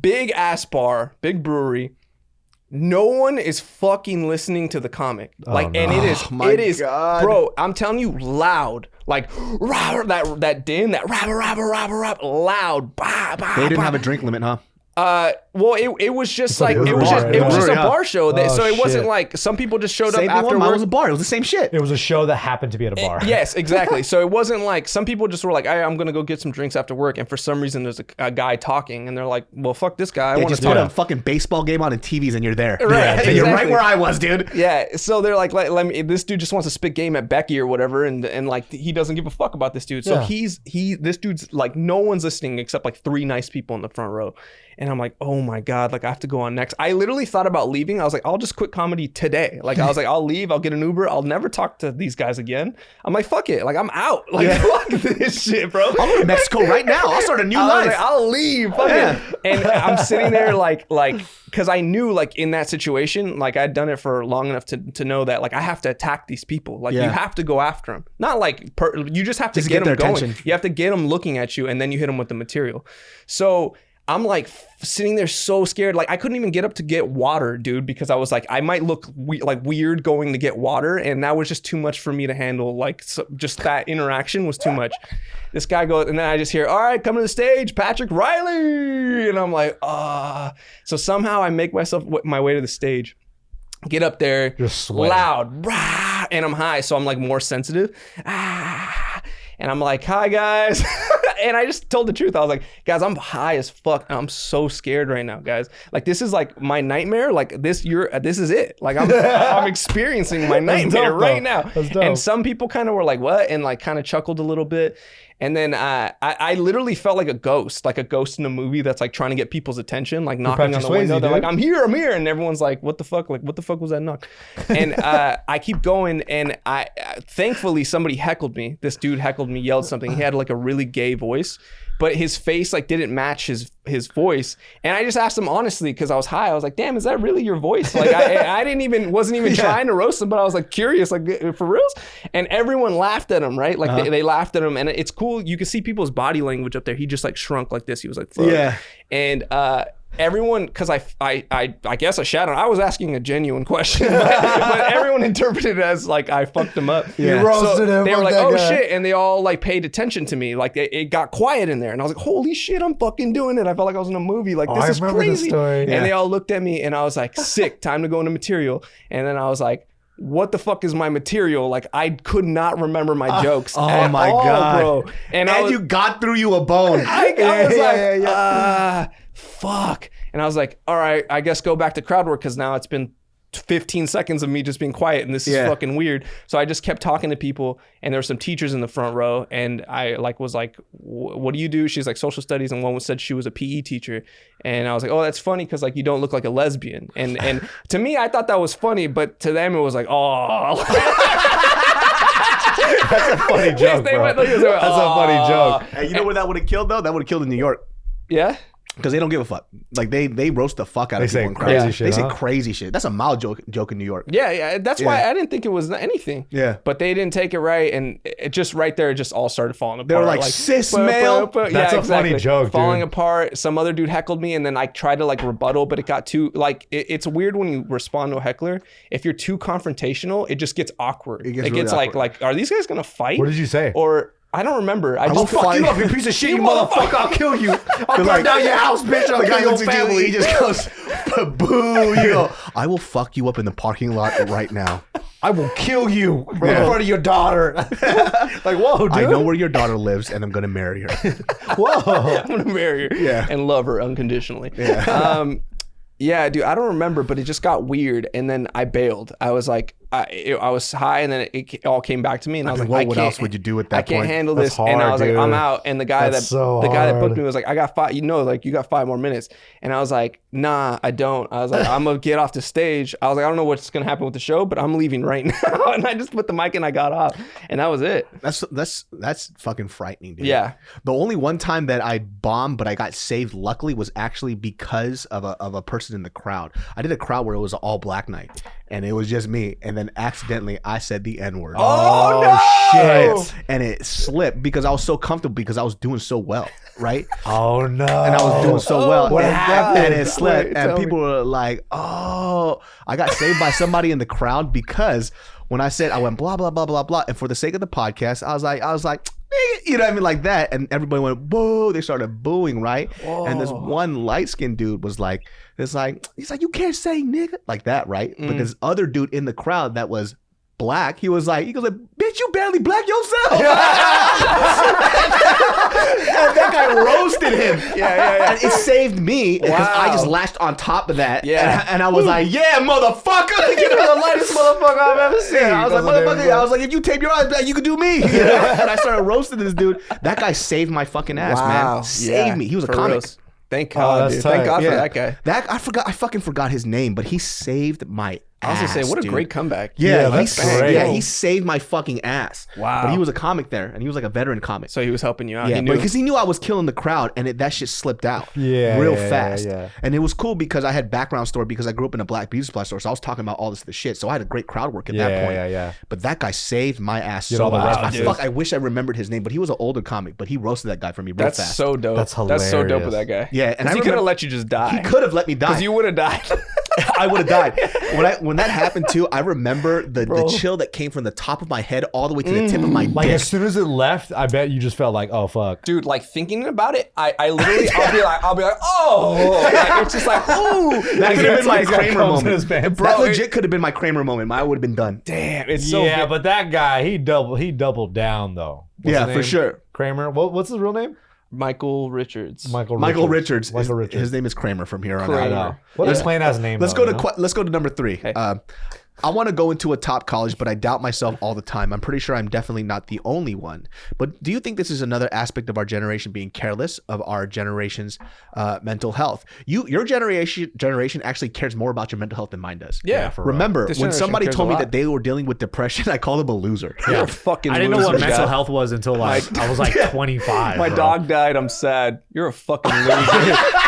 big ass bar, big brewery. No one is fucking listening to the comic. Like, and it is, God. bro, I'm telling you, loud. Like, that din, that rap, loud. Bah, bah, They didn't bah. have a drink limit, huh? Well, it was just like, it it was was a just bar, it was just a yeah. bar show. So it wasn't shit. like some people just showed Same up thing. Mine was afterwards. a bar. It was the same shit. It was a show that happened to be at a bar. Yes, exactly. So it wasn't like some people just were like, hey, I'm gonna go get some drinks after work, and for some reason there's a guy talking, and they're like, well, fuck this guy. I They want just to put talk. a fucking baseball game on in TVs and you're there. Right, And you're right exactly. where I was, dude. Yeah, so they're like, let me. This dude just wants to spit game at Becky or whatever, and like he doesn't give a fuck about this dude. So this dude's like, no one's listening except like 3 nice people in the front row, and I'm like, oh my God, like I have to go on next. I literally thought about leaving. I was like, I'll just quit comedy today. Like I was like, I'll leave, I'll get an Uber, I'll never talk to these guys again. I'm like, fuck it. Like I'm out. Like fuck this shit, bro. I'll go to Mexico right now. I'll start a new I was life. like, I'll leave. Fuck it. And I'm sitting there like, because I knew like in that situation, like I'd done it for long enough to know that like I have to attack these people. Like you have to go after them. Not like, you just have to get them going. Attention. You have to get them looking at you and then you hit them with the material. So I'm like sitting there so scared. Like I couldn't even get up to get water, dude, because I was like, I might look weird going to get water. And that was just too much for me to handle. Like just that interaction was too much. This guy goes, and then I just hear, all right, come to the stage, Patrick Riley. And I'm like, So somehow I make myself my way to the stage, get up there, loud, rah, and I'm high. So I'm like more sensitive. And I'm like, hi guys. And I just told the truth. I was like, guys, I'm high as fuck. I'm so scared right now, guys. Like this is like my nightmare. Like this is it. Like I'm experiencing my nightmare right now. And some people kind of were like, what? And like kind of chuckled a little bit. And then I literally felt like a ghost in a movie that's like trying to get people's attention, like knocking on the window. They're like, I'm here. And everyone's like, what the fuck? Like, what the fuck was that knock? And I keep going, and I thankfully somebody heckled me. This dude heckled me, yelled something. He had like a really gay voice, but his face like didn't match his voice. And I just asked him honestly, because I was high. I was like, damn, is that really your voice? Like I wasn't even trying to roast him, but I was like curious, like for reals? And everyone laughed at him, right? Like they laughed at him, and it's cool. You can see people's body language up there. He just like shrunk like this. He was like, fuck. Yeah. And everyone, because I guess I shouted. I was asking a genuine question, but everyone interpreted it as like I fucked him up. Yeah. You roasted him. They were like, oh shit, and they all like paid attention to me. Like it got quiet in there, and I was like, holy shit, I'm fucking doing it. I felt like I was in a movie. Like this is crazy. And they all looked at me, and I was like, sick. Time to go into material. And then I was like, what the fuck is my material? Like I could not remember my jokes. Oh my God, bro. And you got through you a bone. I was like, fuck. And I was like, all right, I guess go back to crowd work, because now it's been 15 seconds of me just being quiet, and this is fucking weird. So I just kept talking to people, and there were some teachers in the front row, and I like was like, what do you do? She's like, social studies, and one said she was a PE teacher. And I was like, oh, that's funny, because like you don't look like a lesbian. And to me, I thought that was funny, but to them it was like, oh. That's a funny joke, bro. That's a funny joke. And you know where that would have killed though? That would have killed in New York. Yeah. Because they don't give a fuck. Like they roast the fuck out of people in crowds. Crazy shit, they say crazy shit. That's a mild joke in New York. Yeah. That's why I didn't think it was anything. Yeah. But they didn't take it right, and it just right there, it just all started falling apart. They were like cis male. That's a funny joke, falling dude. apart. Some other dude heckled me, and then I tried to like rebuttal, but it got too like it's weird when you respond to a heckler. If you're too confrontational, it just gets awkward. It gets really awkward. like, are these guys gonna fight? What did you say? Or I don't remember. I will fuck you up, you piece of shit, you motherfucker. I'll kill you. I'll burn down your house, bitch. I'll kill your family. He just goes, boo. You go, I will fuck you up in the parking lot right now. I will kill you in front of your daughter. Like, whoa, dude. I know where your daughter lives, and I'm going to marry her. Whoa. I'm going to marry her and love her unconditionally. Yeah. Yeah, dude, I don't remember, but it just got weird, and then I bailed. I was like, I was high, and then it all came back to me, and I was like, what else would you do at that point? I can't handle this, and I was like, I'm out. And the guy that booked me was like, I got 5, you got 5 more minutes, and I was like, nah, I don't. I was like, I'm gonna get off the stage. I was like, I don't know what's gonna happen with the show, but I'm leaving right now. And I just put the mic and I got off, and that was it. That's fucking frightening, dude. Yeah. The only one time that I bombed, but I got saved, luckily, was actually because of a person in the crowd. I did a crowd where it was an all black night, and it was just me, and then accidentally I said the N-word. Oh no! Shit. And it slipped because I was so comfortable, because I was doing so well, right? Oh no! And I was doing so well. What happened? And it slipped, and people were like, oh, I got saved by somebody in the crowd, because when I said, I went blah blah blah blah blah, and for the sake of the podcast, I was like, you know what I mean, like that, and everybody went boo. They started booing, right? Whoa. And this one light skinned dude was like, he's like, you can't say nigga like that, right? But this other dude in the crowd that was black, he goes like, bitch, you barely black yourself. And that guy roasted him. Yeah. And it saved me, because I just lashed on top of that. Yeah. And I was like, yeah, motherfucker. You're the lightest motherfucker I've ever seen. I was like, motherfucker. I was like, if you tape your eyes back, you could do me. And I started roasting this dude. That guy saved my fucking ass, man. Saved me. He was a comic. Thank God, that's dude. tight. Thank God Yeah. for that guy. I fucking forgot his name, but he saved my I was ass, gonna say, what a dude. great comeback. Yeah, that's he, great. yeah, he saved my fucking ass. Wow. But he was a comic there, and he was like a veteran comic. So he was helping you out. Yeah, He knew. because he knew I was killing the crowd, and that shit slipped out real fast. Yeah. And it was cool because I had background story because I grew up in a black beauty supply store, so I was talking about all this shit. So I had a great crowd work at that point. Yeah. But that guy saved my ass Did so all the much. references. I wish I remembered his name, but he was an older comic, but he roasted that guy for me real That's fast. so dope. That's That's so dope hilarious. with that guy. Yeah, and I he could have remember- let you just die. He could have let me die. Because you would have died. I would have died. When that happened too, I remember the chill that came from the top of my head all the way to the tip of my Like dick. as soon as it left, I bet you just felt like, oh fuck. Dude, like thinking about it, I literally, I'll be like, oh, like, it's just like, ooh, That could have been my He's got Kramer crumbs in his moment. pants. That Bro, legit could have been my Kramer moment. I would have been done. damn, it's so Yeah, big. but that guy, he doubled down though. What's Yeah, his for name? sure. Kramer. What's his real name? Michael Richards. Michael Richards. Michael Richards. His name is Kramer from here on Kramer. out. I know. What a plain ass name. Let's though, go you know? to let's go to number 3. I want to go into a top college, but I doubt myself all the time. I'm pretty sure I'm definitely not the only one. But do you think this is another aspect of our generation being careless of our generation's mental health? Your generation actually cares more about your mental health than mine does. Yeah. for real. Remember, This when generation somebody cares told a me lot. that they were dealing with depression, I called them a loser. You're a fucking I didn't know loser, what mental guy. health was until like I was like 25. My bro. dog died. I'm sad. You're a fucking loser.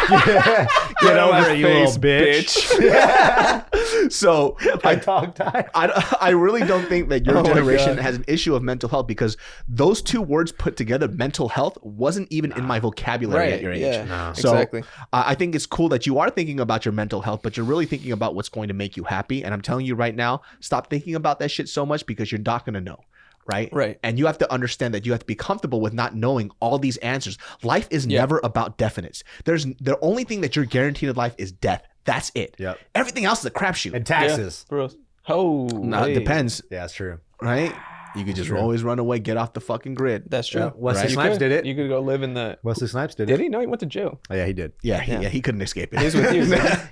Get out of over my it, you face, little bitch. So My dog died. I really don't think that your Oh my generation God. has an issue of mental health because those two words put together, mental health, wasn't even in my vocabulary at your age. Yeah, No. So exactly. I think it's cool that you are thinking about your mental health, but you're really thinking about what's going to make you happy. And I'm telling you right now, stop thinking about that shit so much because you're not going to know. Right. Right. And you have to understand that you have to be comfortable with not knowing all these answers. Life is never about definites. There's the only thing that you're guaranteed in life is death. That's it. Yep. Everything else is a crapshoot. And taxes. Yeah, bro. Oh, No, it hey. depends. Yeah, that's true. Right. You could just always run away, get off the fucking grid. That's true. Yeah, Wesley Right. Snipes did it. You could go live in the. Wesley Snipes did Did it. he? No, he went to jail. Oh, yeah, he did. Yeah, he couldn't escape it. He's with you.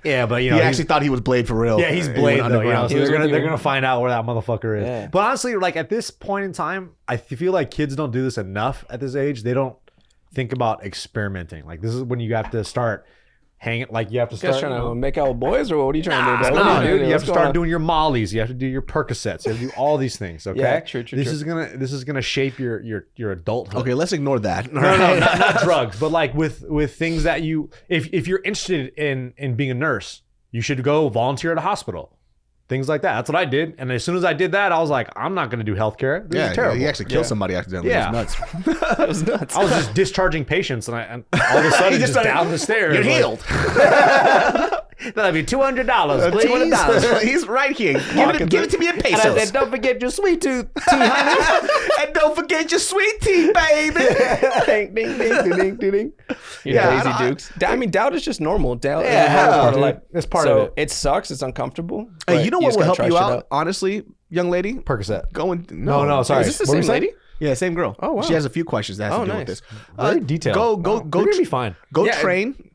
Yeah, but you He know, actually thought he was Blade for real. yeah, he's He Blade went though. You know, underground. so He was with they're you. gonna find out where that motherfucker is. Yeah. But honestly, like at this point in time, I feel like kids don't do this enough at this age. They don't think about experimenting. Like this is when you have to start hanging. Like you have to You guys start. trying to make out with boys, or what are you trying to do? No, What are dude, doing? you have What's to going start on? doing your mollies. You have to do your Percocets. You have to do all these things. Okay. Yeah, true, This is gonna shape your adulthood. Okay, let's ignore that. No, not drugs, but like with things that you, if you're interested in being a nurse, you should go volunteer at a hospital. Things like that. That's what I did. And as soon as I did that, I was like, I'm not going to do healthcare. This Yeah, is terrible. he actually killed somebody accidentally. Yeah. It was nuts. That was nuts. I was just discharging patients, and all of a sudden, He just started- down the stairs. You're like, healed. That'd be $200, please. $200. He's right here. Give it to me in And I pesos. said, don't forget your sweet tooth, honey. And don't forget your sweet tea, baby. ding, ding, ding, ding, ding, ding. Yeah, I Daisy don't- Dukes. I mean, doubt is just normal. Doubt is Yeah, a normal part of dude. life. It's part so of it. It sucks. It's uncomfortable. Hey, but you know what just will gotta help try you shit out, honestly, young lady? Percocet. Going No, sorry. Is this the What were same you saying? lady? Yeah, same girl. Oh, wow. She has a few questions that has Oh, to do nice. with this. Very detailed. Go, You're gonna be fine. Go Yeah. train.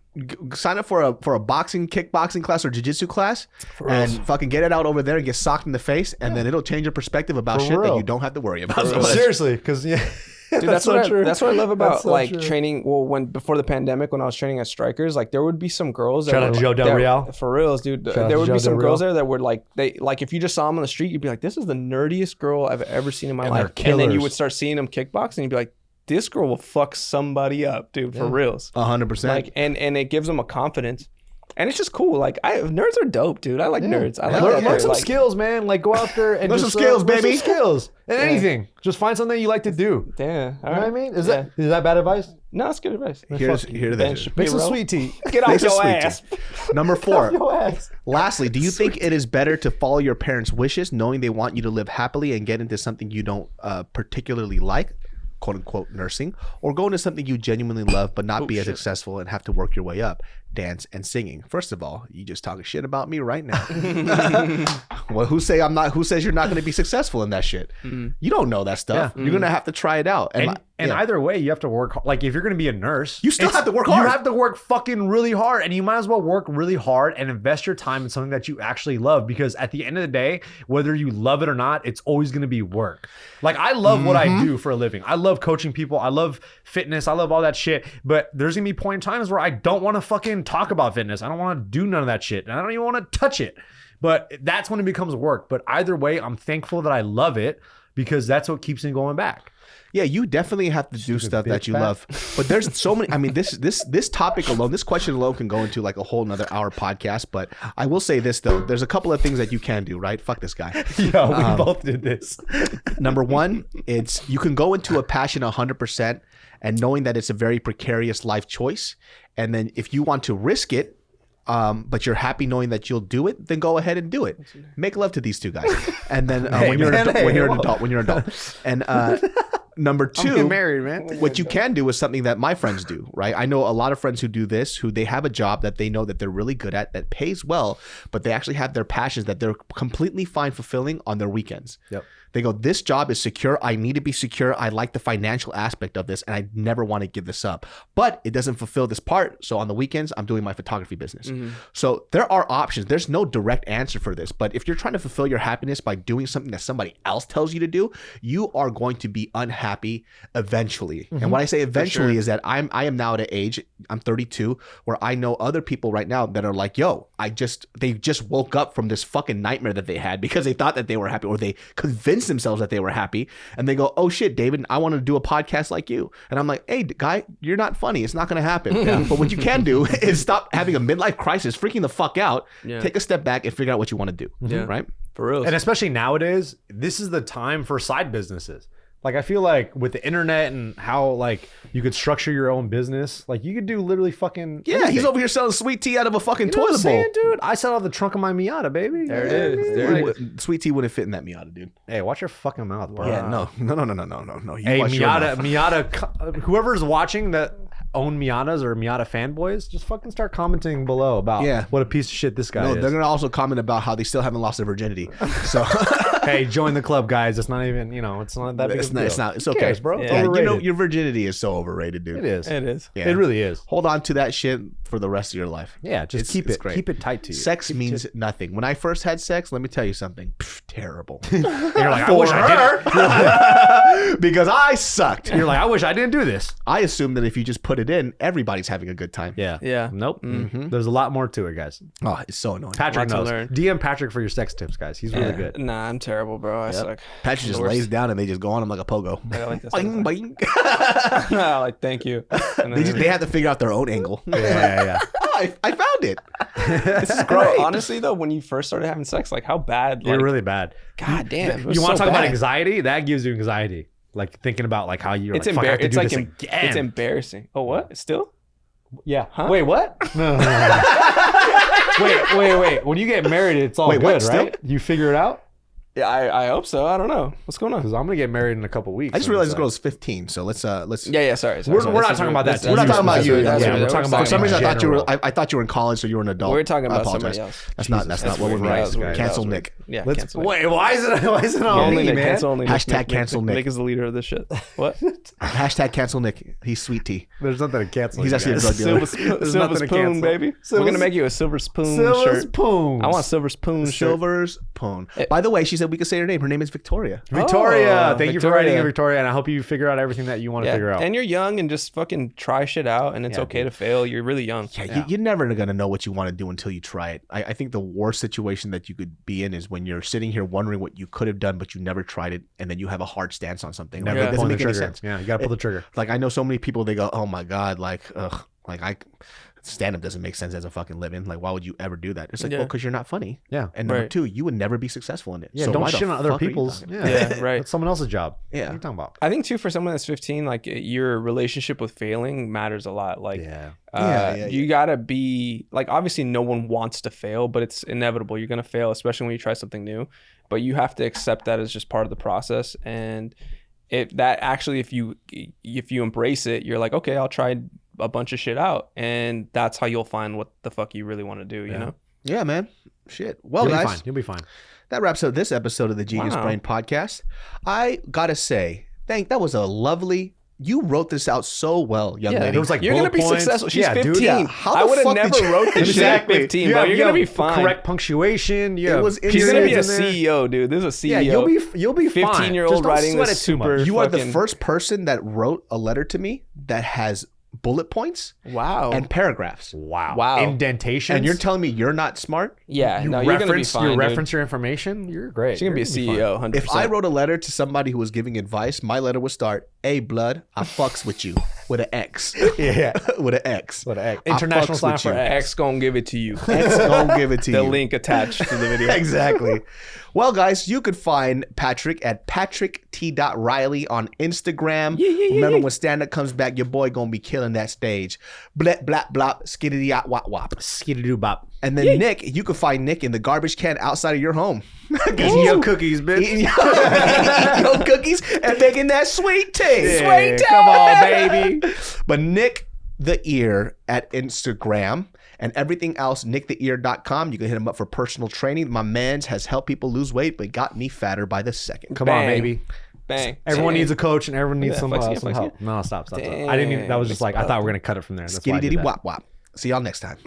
Sign up for a boxing, kickboxing class or jiu-jitsu class, and fucking get it out over there and get socked in the face, and then it'll change your perspective about For shit that real. you don't have to worry about. So much. Seriously, because yeah. Dude, that's what I love about That's so like true. training. Well, before the pandemic, when I was training at Strikers, like there would be some girls. Shout out to Joe Del Real. For reals, dude. out There to would Joe be some Del girls Real. there that would like if you just saw them on the street, you'd be like, "This is the nerdiest girl I've ever seen in my And life." they're And then you killers. would start seeing them kickbox, and you'd be like, "This girl will fuck somebody up, dude." For reals. 100%. Like, and it gives them a confidence, and it's just cool. Like, nerds are dope, dude. I like nerds. I like Learn that. some Like, skills, man. Like go out there and Learn just, some skills, learn baby. Some skills and anything. Just find something you like to do. Yeah. All You know right. what I mean? Is Yeah. that bad advice? No, it's good advice. Here Ben this. Make some Shapiro. sweet tea. Get Make off some your sweet tea. ass. Number 4. Your ass. Lastly, do you think it is better to follow your parents' wishes, knowing they want you to live happily and get into something you don't particularly like, quote unquote nursing, or go into something you genuinely love but not be as successful and have to work your way up? dance, and singing. First of all, you just talking shit about me right now. Well, who says you're not going to be successful in that shit? You don't know that stuff. You're going to have to try it out. And either way, you have to work. Like if you're going to be a nurse, you still have to work hard. You have to work fucking really hard, and you might as well work really hard and invest your time in something that you actually love. Because at the end of the day, whether you love it or not, it's always going to be work. Like I love what I do for a living. I love coaching people. I love fitness. I love all that shit. But there's going to be point in times where I don't want to fucking talk about fitness. I don't want to do none of that shit, and I don't even want to touch it. But that's when it becomes work. But either way, I'm thankful that I love it because that's what keeps me going back. Yeah, you definitely have to do stuff that you love. But there's so many. I mean, this topic alone, this question alone can go into like a whole another hour podcast. But I will say this though, there's a couple of things that you can do, right? Fuck this guy. Yo, we both did this. Number one, it's you can go into a passion 100% and knowing that it's a very precarious life choice. And then if you want to risk it, but you're happy knowing that you'll do it, then go ahead and do it. Make love to these two guys. And then when you're an adult. And number two, I'm getting married, man. What you can do is something that my friends do, right? I know a lot of friends who do this, who they have a job that they know that they're really good at, that pays well, but they actually have their passions that they're completely fine fulfilling on their weekends. Yep. They go, this job is secure. I need to be secure. I like the financial aspect of this, and I never want to give this up. But it doesn't fulfill this part. So on the weekends, I'm doing my photography business. So there are options. There's no direct answer for this. But if you're trying to fulfill your happiness by doing something that somebody else tells you to do, you are going to be unhappy eventually. And when I say eventually is that I am now at an age, I'm 32, where I know other people right now that are like, yo, they just woke up from this fucking nightmare that they had because they thought that they were happy, or they convinced themselves that they were happy, and they go, oh shit, David, I want to do a podcast like you. And I'm like, hey guy, you're not funny. It's not going to happen. But what you can do is stop having a midlife crisis, freaking the fuck out, take a step back and figure out what you want to do. Right? For real. And especially nowadays, this is the time for side businesses. Like I feel like with the internet and how like you could structure your own business, like you could do literally fucking anything. He's over here selling sweet tea out of a fucking You know what I'm toilet bowl. saying, dude? I sell out the trunk of my Miata, baby. There it is. There it is. Sweet tea wouldn't fit in that Miata, dude. Hey, watch your fucking mouth, bro. Yeah, no. You Hey, watch your mouth. Miata, whoever's watching that own Miatas or Miata fanboys, just fucking start commenting below about what a piece of shit this guy is. They're gonna also comment about how they still haven't lost their virginity. So hey, join the club, guys. It's not even, it's not that big of a deal. It's not. It's Who okay, cares, bro. Yeah. It's Yeah, overrated. your virginity is so overrated, dude. It is. It is. Yeah. It really is. Hold on to that shit for the rest of your life. Yeah, just It's keep it. great. Keep it tight to you. Sex means nothing. When I first had sex, let me tell you something. Terrible. You're like, I wish I did. Because I sucked. You're like, I wish I didn't do this. I assume that if you just put it in, everybody's having a good time. Yeah. Yeah. Nope. There's a lot more to it, guys. Oh, it's so annoying. Patrick Lot to knows. learn. DM Patrick for your sex tips, guys. He's really good. Nah, I'm terrible, bro. I suck. Patrick just Worst. lays down and they just go on him like a pogo. I like this. Boing, boing. Like, thank you. And then They have to figure out their own angle. Yeah. Oh, I found it. This is Bro, great. honestly though, when you first started having sex, like how bad? You're Like, really bad. God damn. it was You want to so talk about bad. anxiety? That gives you anxiety. Like thinking about like how you're It's like, fuck, I have to It's do like this again. it's embarrassing. Oh, what? Still? Yeah. Huh? Wait, what? No. Wait. When you get married, it's all Wait, good, what? right? You figure it out? Yeah, I hope so. I don't know. What's going on? Because I'm gonna get married in a couple weeks. I just realized this girl's 15, so let's Yeah, Sorry. We're not talking about that. We're not talking about you. That's Yeah, what we're talking about For some reason, I thought you were. general. I thought you were in college, so you were an adult. We're talking I about apologize. somebody else. That's not what we're weird. That was doing. weird. Cancel That was Nick. Yeah, Let's cancel Nick. wait. Why is it on Only me, Nick, man? cancel only Nick. Hashtag Nick, cancel Nick. Nick is the leader of this shit. What? Hashtag cancel Nick. He's sweet tea. There's nothing to cancel. He's you actually a guys. drug dealer. Silver nothing to spoon, cancel. baby. We're gonna make you a silver spoon Silver shirt. spoons. I want a silver spoon shirt. Silver's Pone. By the way, she said we could say her name. Her name is Victoria. Victoria. Oh, Thank you for Victoria. writing in, Victoria, and I hope you figure out everything that you want to figure out. And you're young and just fucking try shit out, and it's okay to fail. You're really young. Yeah, you're never gonna know what you want to do until you try it. I think the worst situation that you could be in is when you're sitting here wondering what you could have done, but you never tried it, and then you have a hard stance on something. Like, Never it doesn't pulling the make any trigger. sense. Yeah, you gotta pull the trigger. Like I know so many people. They go, "Oh my god, stand up doesn't make sense as a fucking living. Like, why would you ever do that?" It's like, well, because you're not funny. Yeah. And number Right. two, you would never be successful in it. Yeah, So don't why the shit on other fuck are you people's. talking? Yeah, right. That's someone else's job. Yeah. What are you talking about? I think too, for someone that's 15, like your relationship with failing matters a lot. Like, Yeah. you gotta be like, obviously, no one wants to fail, but it's inevitable. You're gonna fail, especially when you try something new. But you have to accept that as just part of the process. And if you embrace it, you're like, okay, I'll try a bunch of shit out, and that's how you'll find what the fuck you really want to do. You know? Yeah, man. Shit. Well, You'll be guys, fine. You'll be fine. that wraps up this episode of the Genius Wow. Brain Podcast. I gotta say, that was a lovely. You wrote this out so well, young lady. There was like You're gonna bullet be points. successful. She's Yeah, 15. dude, yeah. How I the would have fuck did never you- wrote this shit at 15, You bro. have- You're you gonna have be fine. Correct punctuation. You It have was She's gonna be a periods in there. CEO, dude. This is a CEO. Yeah, you'll be fine. 15-year-old Just don't writing sweat this it too much. super- You are the fucking- first person that wrote a letter to me that has bullet points Wow. and paragraphs. Wow. Indentations. And you're telling me you're not smart? yeah. you No, you're gonna be reference fine. you dude. reference your information. You're great. She's gonna be a CEO. 100%. If I wrote a letter to somebody who was giving advice, my letter would start, "Hey, blood, I fucks with you," with an X. Yeah. With an X. What a I international fucks sign with for you. X. X gonna give it to you. X gonna give it to The you. link attached to the video. Exactly. Well, guys, you could find Patrick at patrickt.riley on Instagram. Remember, when stand-up comes back, your boy gonna be killing that stage. Blap, blap, blop, skiddity, wop, wop. Skidoo bop. And then Nick, you can find Nick in the garbage can outside of your home. Eating your cookies, bitch. Eating your cookies and making that sweet tea. Yeah, come on, baby. But Nick the Ear at Instagram and everything else, nicktheear.com. You can hit him up for personal training. My man's has helped people lose weight, but got me fatter by the second. Come on, Bang. baby. Bang. Everyone Bang. needs a coach and everyone needs Yeah, some, flex it, some flex help. it. No, stop. I didn't even, that was just like, I thought we were going to cut it from there. That's why I Skitty did diddy that. wop wop. See y'all next time.